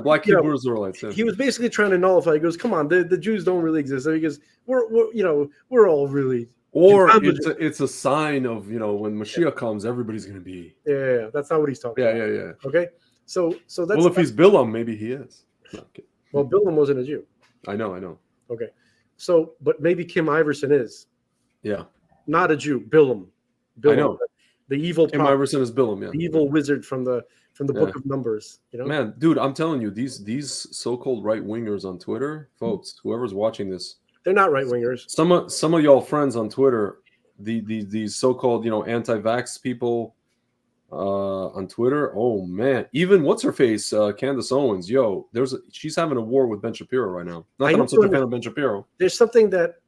A: Black Hebrew Israelites. Yeah.
B: He was basically trying to nullify. He goes, "Come on, the Jews don't really exist." So he goes, "We're all really."
A: Or it's a sign of when Mashiach comes, everybody's going to be.
B: Yeah. That's not what he's talking about.
A: Yeah.
B: Okay, so that's.
A: Well, if he's Bilam, maybe he is. No,
B: well, Bilam wasn't a Jew.
A: I know.
B: Okay, so but maybe Kim Iverson is.
A: Yeah.
B: Not a Jew. Bilam.
A: I know.
B: The evil.
A: Kim Iverson is Bilam. Yeah.
B: The evil wizard from the book of Numbers.
A: Man, dude, I'm telling you, these so-called right wingers on Twitter, folks, whoever's watching this,
B: they're not right wingers.
A: Some of y'all friends on Twitter, these so-called anti-vax people on Twitter. Oh man, even what's her face, Candace Owens. She's having a war with Ben Shapiro right now. Not that I'm such a fan of Ben Shapiro.
B: There's something that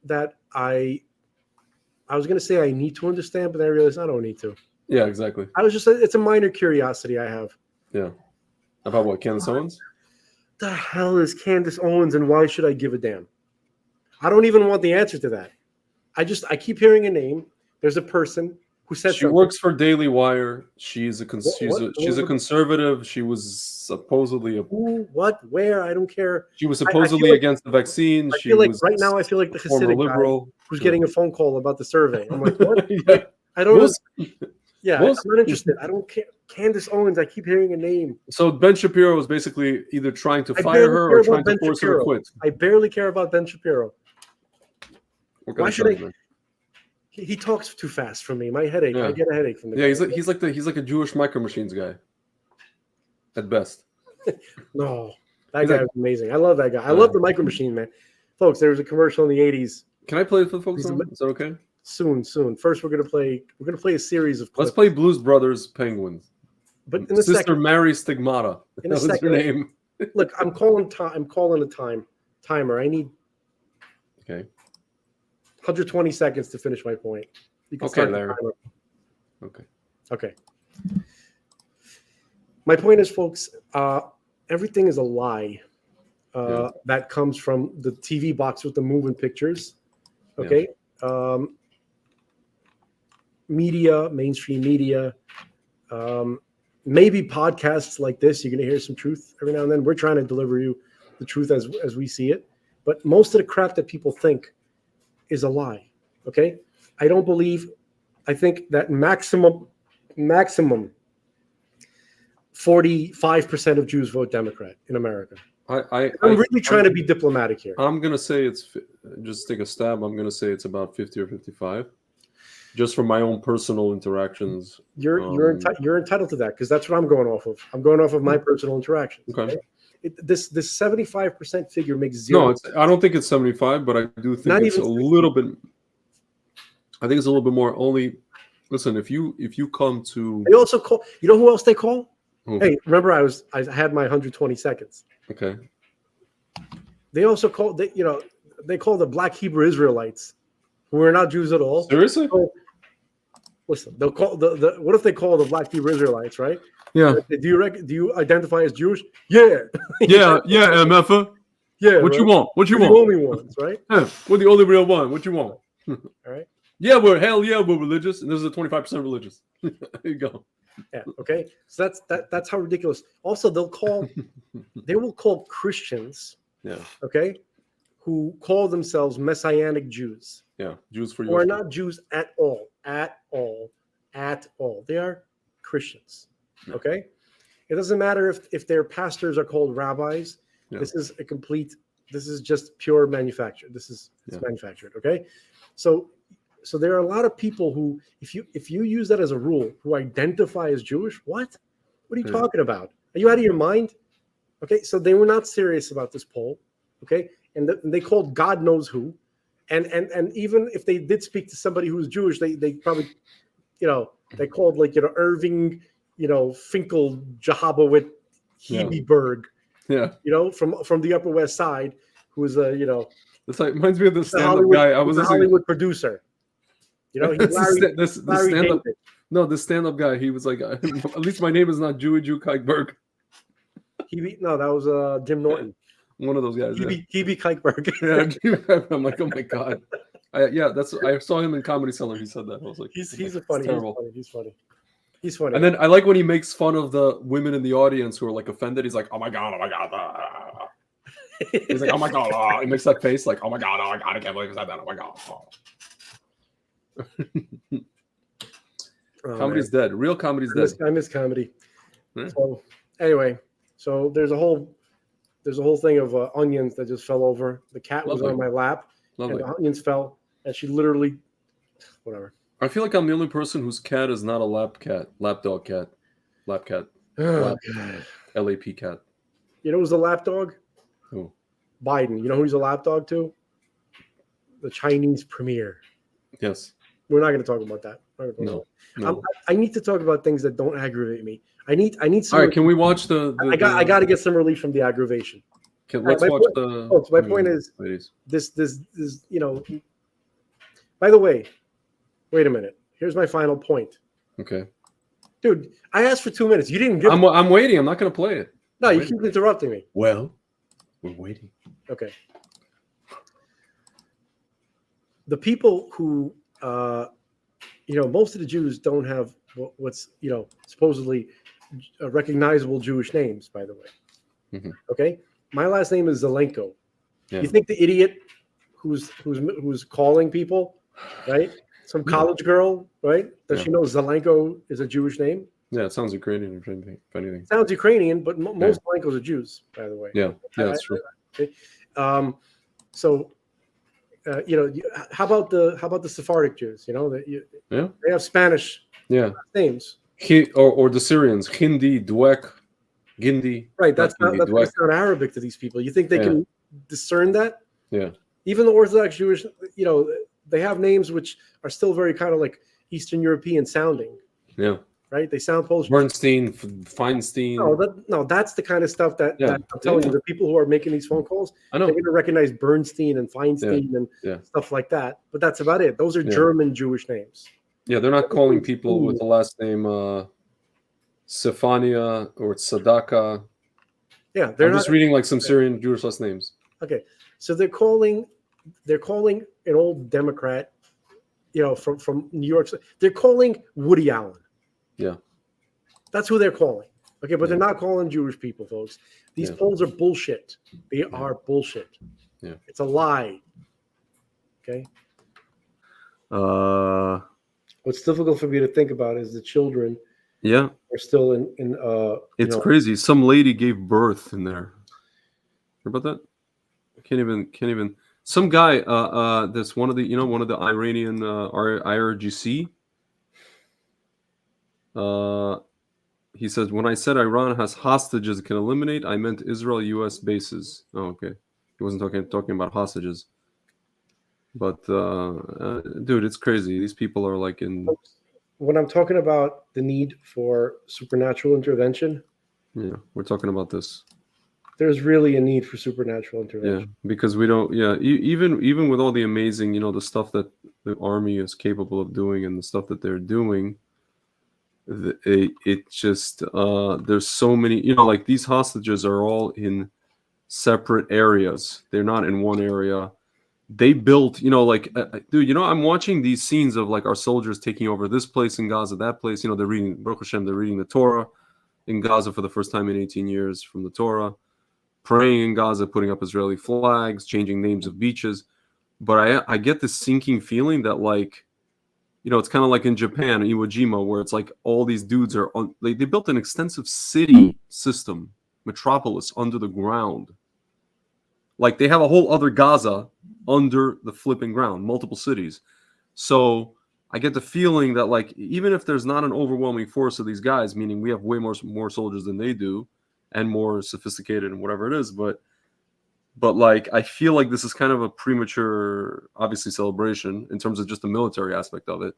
B: I was going to say I need to understand, but I realized I don't need to.
A: Yeah, exactly.
B: It's a minor curiosity I have.
A: Yeah. About what, Candace Owens?
B: The hell is Candace Owens and why should I give a damn? I don't even want the answer to that. I keep hearing a name. There's a person who said
A: she works for Daily Wire. She's a conservative. She was supposedly
B: where? I don't care.
A: She was supposedly against the vaccine.
B: I feel like the Hasidic
A: liberal
B: guy who's getting a phone call about the survey. I'm like, what? Yeah. I don't know. Yeah, I'm not interested. I don't care. Candace Owens, I keep hearing a name.
A: So Ben Shapiro was basically either trying to fire her or trying to force her to quit.
B: I barely care about Ben Shapiro.
A: Why
B: should I? He talks too fast for me. My headache.
A: Yeah.
B: I get a headache from the
A: Yeah,
B: guy.
A: he's like a Jewish Micro Machines guy, at best.
B: No, that
A: He's
B: guy
A: like-
B: was amazing. I love that guy. I love the Micro Machine, man. Folks, there was a commercial in the 80s.
A: Can I play it for the folks?
B: He's
A: Now?
B: a-
A: Is that okay?
B: Soon. First, we're gonna play a series of clips.
A: Let's play Blues Brothers Penguins.
B: But in the
A: Sister
B: second,
A: Mary Stigmata.
B: In a
A: That was her
B: second-
A: name.
B: look, I'm calling a timer. I need
A: Okay.
B: 120 seconds to finish my point. You can
A: Okay,
B: start the
A: Larry.
B: timer.
A: Okay.
B: Okay. My point is, folks, everything is a lie that comes from the TV box with the moving pictures. Okay. Media, mainstream media, maybe podcasts like this, you're going to hear some truth every now and then. We're trying to deliver you the truth as we see it. But most of the crap that people think is a lie. Okay. I think that maximum 45% of Jews vote Democrat in America. I'm really trying to be diplomatic here.
A: I'm gonna say it's just take a stab. I'm gonna say it's about 50 or 55, just from my own personal interactions.
B: You're entitled to that because that's what I'm going off of. I'm going off of my personal interactions.
A: Okay.
B: This 75% figure makes zero.
A: No, I don't think it's 75, but I do think it's a little bit. I think it's a little bit more. Only listen, if you come to.
B: They also call. You know who else they call?
A: Who?
B: Hey, remember I had my 120 seconds.
A: Okay.
B: They also call they call the Black Hebrew Israelites, who are not Jews at all.
A: Seriously?
B: So, listen, they'll call the what if they call the Black Hebrew Israelites, right?
A: Yeah.
B: Do you identify as Jewish? Yeah.
A: Yeah, MFA.
B: Yeah.
A: What
B: right?
A: you want? What you
B: We're
A: want?
B: the only ones, right?
A: Yeah, we're the only real one. What you want?
B: All right.
A: Yeah, we're religious, and this is a 25% religious. There you go.
B: Yeah. Okay. So that's how ridiculous. Also, they will call Christians.
A: Yeah.
B: Okay. Who call themselves Messianic Jews.
A: Yeah. Jews for you.
B: Who are not Jews at all. At all. At all. They are Christians.
A: Yeah.
B: Okay. It doesn't matter if their pastors are called rabbis.
A: Yeah.
B: This is just pure manufacture. It's manufactured. Okay. So there are a lot of people who, if you use that as a rule, who identify as Jewish. What are you talking about? Are you out of your mind? Okay, so they were not serious about this poll. Okay, and they called God knows who, and even if they did speak to somebody who was Jewish, they probably, they called Irving, Finkel, Jehovahwit, Hebeberg, from the Upper West Side, who was
A: It's like reminds me of the stand-up guy. I was
B: a Hollywood producer. He's Larry
A: stand-up.
B: David.
A: No, the stand-up guy. He was like, at least my name is not Jew Kikeberg.
B: No, that was Jim Norton.
A: One of those guys.
B: Hebe Kikeberg.
A: Yeah, I'm like, oh my god. I saw him in Comedy Cellar. He said that. I was like,
B: He's funny. He's funny.
A: And then I like when he makes fun of the women in the audience who are like offended. He's like, oh my god. He's like, oh my god. He makes that face like, oh my god, I can't believe he said that. Oh my god. Comedy's dead. Real comedy's dead.
B: I miss comedy.
A: Yeah.
B: So anyway, there's a whole thing of onions that just fell over. The cat was on my lap, and the onions fell, and she literally, whatever.
A: I feel like I'm the only person whose cat is not a lap cat.
B: Oh, God.
A: LAP cat.
B: You know who's a lap dog?
A: Who?
B: Biden. You know who he's a lap dog to? The Chinese premier.
A: Yes.
B: We're not going to talk about that.
A: No.
B: I need to talk about things that don't aggravate me. I need some.
A: All right, can we watch the
B: I got to get some relief from the aggravation.
A: Let's watch the.
B: My point is,
A: ladies.
B: this By the way, wait a minute. Here's my final point.
A: Okay.
B: Dude, I asked for 2 minutes. You didn't give.
A: I'm waiting. I'm not going to play it.
B: No, you keep interrupting me.
A: Well, we're waiting.
B: Okay. The people who, most of the Jews don't have what's, supposedly recognizable Jewish names, by the way.
A: Mm-hmm.
B: Okay. My last name is Zelenko.
A: Yeah.
B: You think the idiot who's calling people, right? Some college girl, right? Does she know Zelenko is a Jewish name?
A: Yeah, it sounds Ukrainian if anything.
B: It sounds Ukrainian, but most Zelenkos are Jews, by the way.
A: Yeah, that's true.
B: Okay. So how about the Sephardic Jews?
A: Yeah.
B: They have Spanish names.
A: Or the Syrians, Hindi, Dwek, Gindi.
B: Right.
A: Not Gindi,
B: That's going
A: Dwek.
B: to sound Arabic to these people. You think they can discern that?
A: Yeah.
B: Even the Orthodox Jewish, they have names which are still very kind of like Eastern European sounding.
A: Yeah.
B: Right. They sound Polish.
A: Bernstein, Feinstein.
B: No, that's the kind of stuff that I'm telling you. The people who are making these phone calls,
A: I know.
B: they're going to recognize Bernstein and Feinstein and stuff like that. But that's about it. Those are German Jewish names.
A: Yeah, they're not calling people with the last name Sefania or Sadaka.
B: Yeah,
A: I'm just reading like some Syrian Jewish last names.
B: Okay, so they're calling an old Democrat, from New York. They're calling Woody Allen.
A: Yeah,
B: that's who they're calling. Okay, but they're not calling Jewish people, folks. These polls are bullshit. They are bullshit.
A: Yeah,
B: it's a lie. Okay. What's difficult for me to think about is the children.
A: Yeah,
B: are still in.
A: It's crazy. Some lady gave birth in there. Hear about that? Can't even. Some guy. That's one of the Iranian IRGC. He says, when I said Iran has hostages it can eliminate, I meant Israel U.S. bases. Oh, okay. He wasn't talking about hostages. But dude, it's crazy. These people are like in.
B: When I'm talking about the need for supernatural intervention,
A: we're talking about this.
B: There's really a need for supernatural intervention.
A: Yeah, because we don't. Yeah, even with all the amazing, the stuff that the army is capable of doing and the stuff that they're doing, it just there's so many. Like these hostages are all in separate areas. They're not in one area. They built, dude, I'm watching these scenes of like our soldiers taking over this place in Gaza, that place. They're reading Baruch Hashem, they're reading the Torah in Gaza for the first time in 18 years from the Torah, praying in Gaza, putting up Israeli flags, changing names of beaches. But I get this sinking feeling that it's kind of like in Japan, Iwo Jima, where it's like all these dudes are they built an extensive city system, metropolis under the ground. Like they have a whole other Gaza under the flipping ground, multiple cities. So I get the feeling that like even if there's not an overwhelming force of these guys, meaning we have way more soldiers than they do and more sophisticated and whatever it is, but like I feel like this is kind of a premature, obviously, celebration in terms of just the military aspect of it.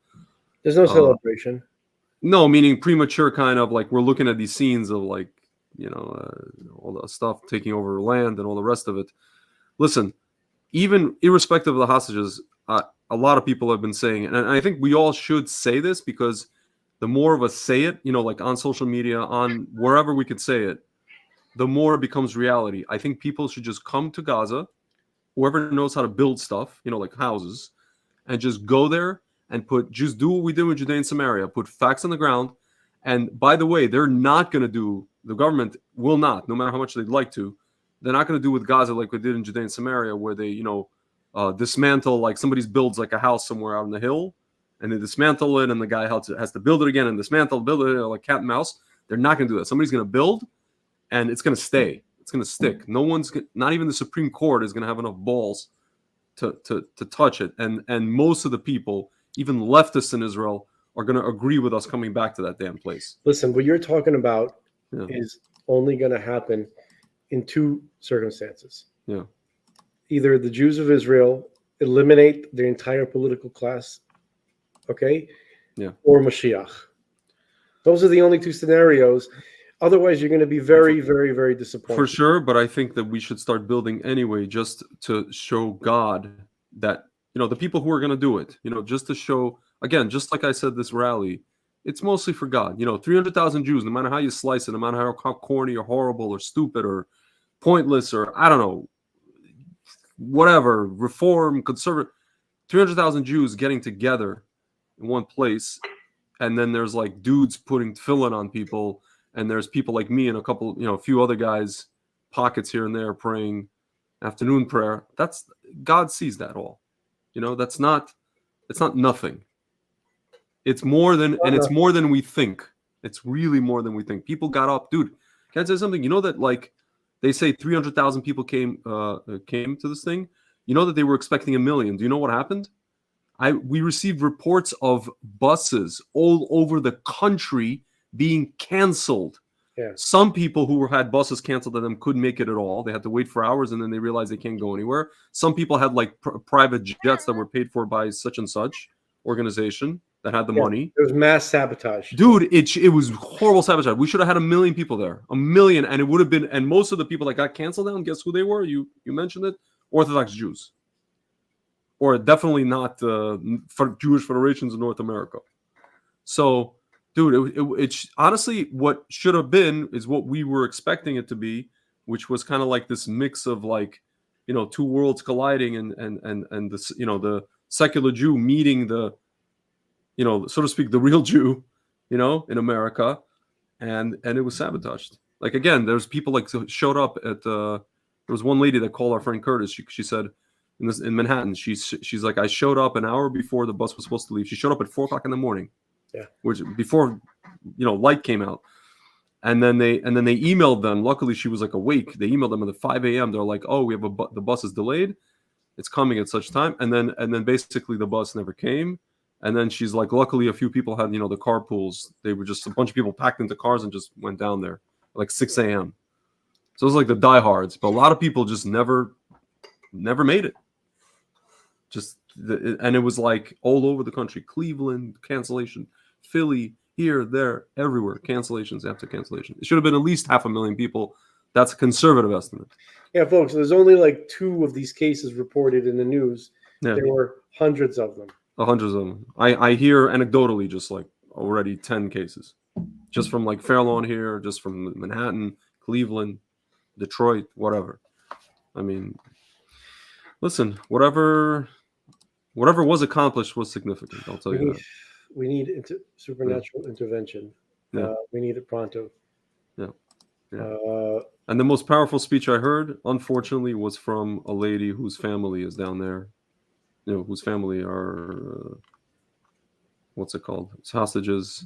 B: There's no celebration.
A: No, meaning premature kind of like we're looking at these scenes of like all the stuff taking over land and all the rest of it. Listen, even irrespective of the hostages, a lot of people have been saying, and I think we all should say this because the more of us say it, like on social media, on wherever we could say it, the more it becomes reality. I think people should just come to Gaza, whoever knows how to build stuff, like houses, and just go there and just do what we did with Judea and Samaria, put facts on the ground. And by the way, they're not going to do, the government will not, no matter how much they'd like to, they're not going to do with Gaza like we did in Judea and Samaria, where they, dismantle, like somebody builds like a house somewhere out on the hill, and they dismantle it, and the guy has to build it again and build it like cat and mouse. They're not going to do that. Somebody's going to build, and it's going to stay. It's going to stick. No one's, not even the Supreme Court is going to have enough balls to touch it. And most of the people, even leftists in Israel, are going to agree with us coming back to that damn place.
B: Listen, what you're talking about is only going to happen in two circumstances.
A: Yeah.
B: Either the Jews of Israel eliminate their entire political class, okay?
A: Yeah.
B: Or Mashiach. Those are the only two scenarios. Otherwise, you're going to be very, very, very disappointed.
A: For sure, but I think that we should start building anyway, just to show God that, the people who are going to do it, just to show, again, just like I said, this rally, it's mostly for God. 300,000 Jews, no matter how you slice it, no matter how corny or horrible or stupid or pointless or, I don't know, whatever, reform, conservative, 300,000 Jews getting together in one place, and then there's like dudes putting tefillin on people, and there's people like me and a few other guys, pockets here and there, praying afternoon prayer. That's, God sees that all. It's not nothing. It's more than, and it's more than we think. It's really more than we think. People got up, dude. Can I say something? That like they say 300,000 people came to this thing. You know that they were expecting 1 million. Do you know what happened? We received reports of buses all over the country being canceled.
B: Yeah.
A: Some people who had buses canceled on them couldn't make it at all. They had to wait for hours, and then they realized they can't go anywhere. Some people had like private jets that were paid for by such and such organization that had the money.
B: There was mass sabotage.
A: Dude, it was horrible sabotage. We should have had 1 million people there. 1 million, and it would have been, and most of the people that got canceled down, guess who they were? You mentioned it. Orthodox Jews. Or definitely not for Jewish federations in North America. So, dude, it honestly, what should have been is what we were expecting it to be, which was kind of like this mix of like, two worlds colliding and this, the secular Jew meeting the, so to speak, the real Jew, in America, and it was sabotaged. Like, again, there's people like showed up at there was one lady that called our friend Curtis. She said in Manhattan, she's like, I showed up an hour before the bus was supposed to leave. She showed up at 4:00 in the morning.
B: Yeah.
A: Which before light came out. And then they emailed them. Luckily she was like awake. They emailed them at 5 a.m. They're like, oh, we have the bus is delayed. It's coming at such time. And then basically the bus never came. And then she's like, luckily a few people had, the carpools. They were just a bunch of people packed into cars and just went down there like 6 a.m. So it was like the diehards, but a lot of people just never made it. And it was like all over the country. Cleveland, cancellation. Philly, here, there, everywhere. Cancellations after cancellation. It should have been at least 500,000 people. That's a conservative estimate.
B: Yeah, folks, there's only like 2 of these cases reported in the news.
A: Yeah.
B: There were hundreds of them.
A: Hundreds of them. I hear anecdotally just like already 10 cases. Just from like Fairlawn here, just from Manhattan, Cleveland, Detroit, whatever. I mean, listen, whatever was accomplished was significant. I'll tell you that.
B: We need supernatural intervention.
A: Yeah.
B: We need it pronto.
A: Yeah. And the most powerful speech I heard, unfortunately, was from a lady whose family is down there. Whose family are what's it called? It's hostages.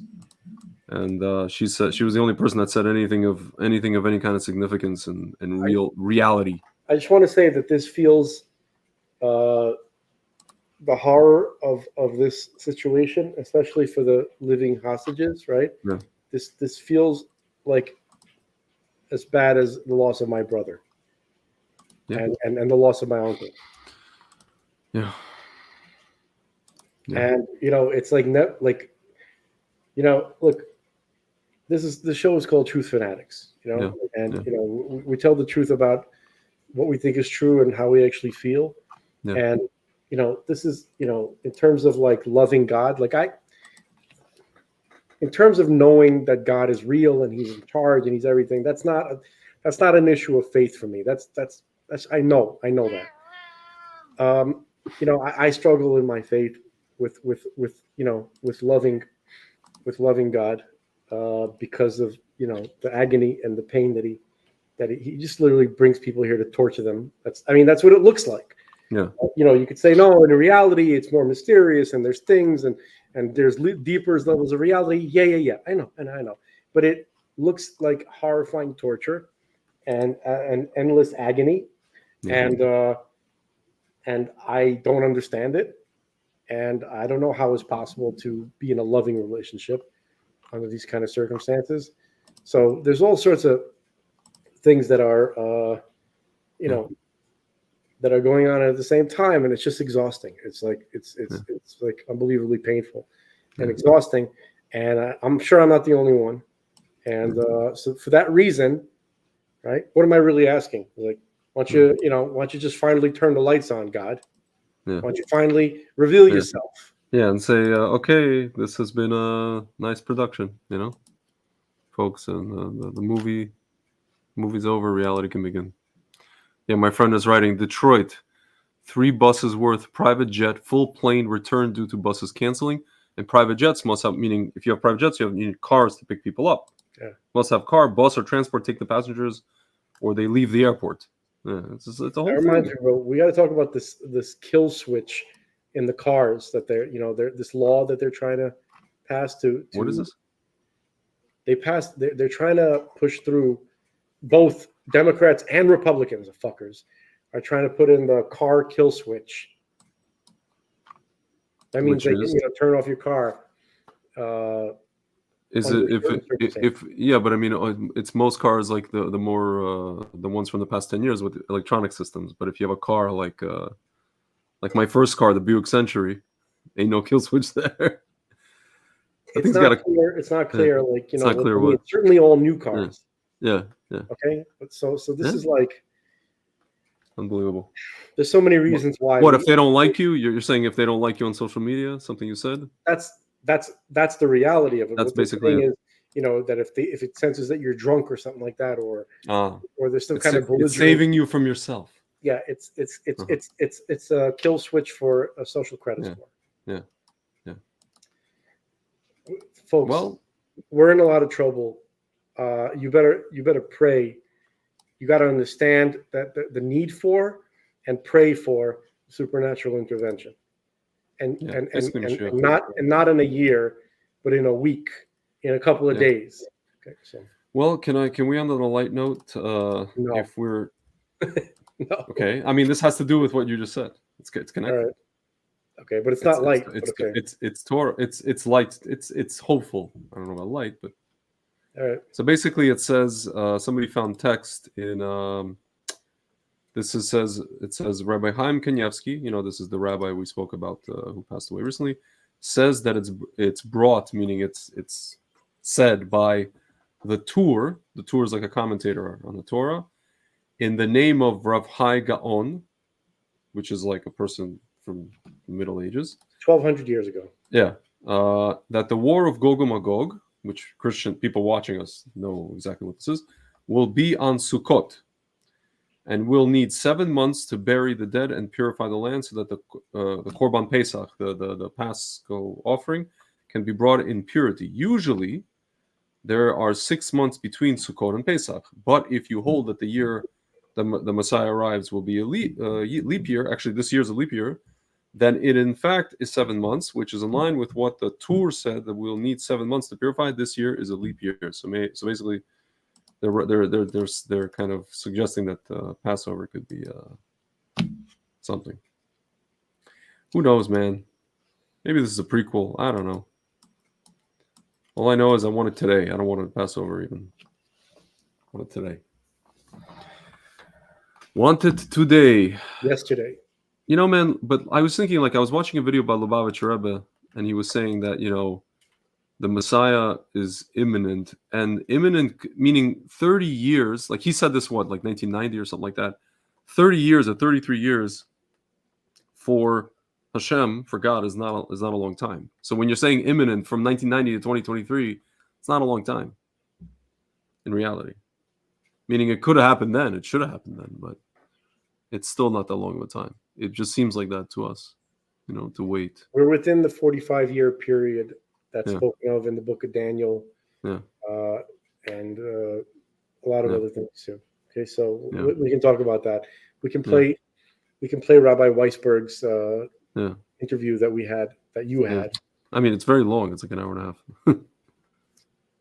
A: And she said she was the only person that said anything of any kind of significance and reality.
B: I just want to say that this feels the horror of this situation, especially for the living hostages, right?
A: Yeah.
B: This feels like as bad as the loss of my brother.
A: Yeah.
B: And the loss of my uncle.
A: Yeah.
B: And it's like look, the show is called Truth Fanatics, we tell the truth about what we think is true and how we actually feel.
A: Yeah.
B: And this is in terms of like loving God, in terms of knowing that God is real and he's in charge and he's everything, that's not an issue of faith for me. That's I know that. I struggle in my faith with loving God because of the agony and the pain that he just literally brings people here to torture them. That's what it looks like.
A: Yeah.
B: You could say no, in reality it's more mysterious and there's things and there's deeper levels of reality. Yeah. I know. But it looks like horrifying torture and endless agony. Yeah. And I don't understand it. And I don't know how it's possible to be in a loving relationship under these kind of circumstances. So there's all sorts of things that are, that are going on at the same time, and it's just exhausting. It's like it's like unbelievably painful and exhausting. And I'm sure I'm not the only one. And so for that reason, right? What am I really asking? Like, why don't you just finally turn the lights on, God? Yeah. Why don't you finally reveal yourself?
A: Yeah, and say, okay, this has been a nice production, folks, and the movie's over, reality can begin. Yeah, my friend is writing, Detroit, 3 buses worth private jet, full plane returned due to buses canceling, and private jets must have, meaning if you have private jets, you need cars to pick people up.
B: Yeah.
A: Must have car, bus, or transport take the passengers, or they leave the airport. Yeah, it's a whole thing.
B: Reminds me, bro, we got to talk about this kill switch in the cars that they're this law that they're trying to pass to
A: what is this?
B: They're trying to push through, both Democrats and Republicans are fuckers. are trying to put in the car kill switch. That means
A: Which
B: they
A: is?
B: can turn off your car.
A: Is
B: under
A: it
B: certain circumstances.
A: if yeah? But I mean, it's most cars like the more the ones from the past 10 years with electronic systems. But if you have a car like my first car, the Buick Century, ain't no kill switch there. I think
B: It's not clear. It's not clear. Like
A: it's not clear
B: I mean,
A: what.
B: certainly all new cars.
A: Yeah.
B: Okay, but so this
A: Yeah.
B: is like
A: Unbelievable.
B: there's so many reasons why.
A: What if they don't like you? You're saying if they don't like you on social media, something you said?
B: That's the reality of it.
A: That's
B: What they're
A: basically
B: saying
A: it.
B: is, that if it senses that you're drunk or something like that, or there's some kind of
A: It's
B: belligerent.
A: saving you from yourself.
B: Yeah, it's
A: Uh-huh.
B: it's a kill switch for a social credit score.
A: Yeah.
B: Folks,
A: Well,
B: we're in a lot of trouble. You better pray. You got to understand that the need for and pray for supernatural intervention, and
A: basically Mashiach.
B: not in a year, but in a week, in a couple of days. Okay, so
A: well, can we end on a light note?
B: No.
A: If we're
B: no.
A: okay, I mean this has to do with what you just said. It's connected.
B: All right. Okay, but it's not light.
A: It's Torah. It's light. It's hopeful. I don't know about light, but
B: All right.
A: so basically it says somebody found text in it says Rabbi Chaim Kanievsky, this is the rabbi we spoke about who passed away recently, says that it's brought, meaning it's said by the Tur. The Tur is like a commentator on the Torah, in the name of Rav Hai Gaon, which is like a person from the Middle Ages.
B: 1,200 years ago.
A: Yeah. That the war of Gog and Magog, which Christian people watching us know exactly what this is, will be on Sukkot, and will need 7 months to bury the dead and purify the land, so that the Korban Pesach, the Paschal offering, can be brought in purity. Usually, there are 6 months between Sukkot and Pesach, but if you hold that the year the Messiah arrives will be a leap year, actually this year is a leap year, then it in fact is 7 months, which is in line with what the Tur said, that we'll need 7 months to purify. This year is a leap year, so basically, they're kind of suggesting that Passover could be something. Who knows, man? Maybe this is a prequel. I don't know. All I know is I want it today. I don't want it Passover even. I want it today. Want it today.
B: Yesterday.
A: Man, but I was thinking, I was watching a video by Lubavitch Rebbe, and he was saying that, the Messiah is imminent, and imminent meaning 30 years. Like he said this, 1990 or something like that. 30 years or 33 years for Hashem, for God, is not a long time. So when you're saying imminent from 1990 to 2023, it's not a long time in reality. Meaning it could have happened then, it should have happened then, but it's still not that long of a time. It just seems like that to us, to wait.
B: We're within the 45-year period that's spoken of in the book of Daniel, and a lot of other things too. Okay, so we can talk about that. We can play Rabbi Weisberg's interview that you had.
A: I mean, it's very long. It's like an hour and a half.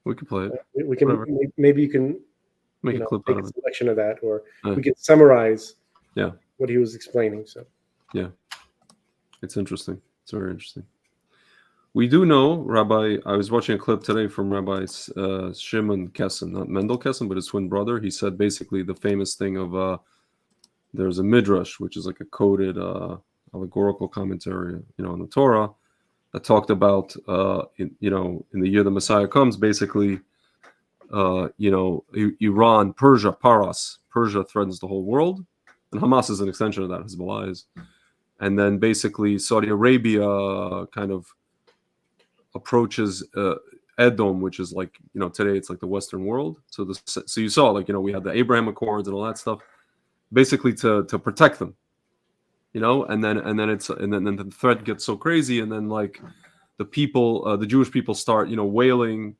A: We can play it.
B: We can maybe you can
A: make a clip out of it.
B: Selection of that, or we can summarize
A: Yeah.
B: what he was explaining. So
A: yeah, it's interesting. It's very interesting. We do know Rabbi. I was watching a clip today from Rabbi Shimon Kessin, not Mendel Kessin, but his twin brother. He said basically the famous thing of there's a midrash, which is like a coded allegorical commentary, on the Torah, that talked about in the year the Messiah comes, basically, Iran, Persia, Paras, Persia threatens the whole world, and Hamas is an extension of that. Hezbollah is, and then basically Saudi Arabia kind of approaches Edom, which is like today it's like the Western world. So you saw we had the Abraham Accords and all that stuff, basically to protect them, and then the threat gets so crazy, and then the people, the Jewish people start wailing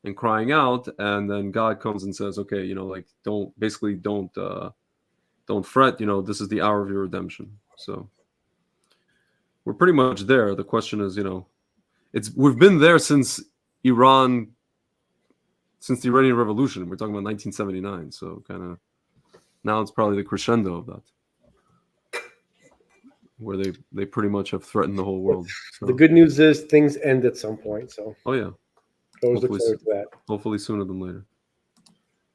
A: and crying out, and then God comes and says, okay, don't fret, this is the hour of your redemption. So we're pretty much there. The question is, we've been there since the Iranian Revolution. We're talking about 1979. So kind of now it's probably the crescendo of that. where they pretty much have threatened the whole world. So,
B: The good news is things end at some point. So
A: oh yeah,
B: always look
A: Hopefully
B: forward to that.
A: hopefully sooner than later.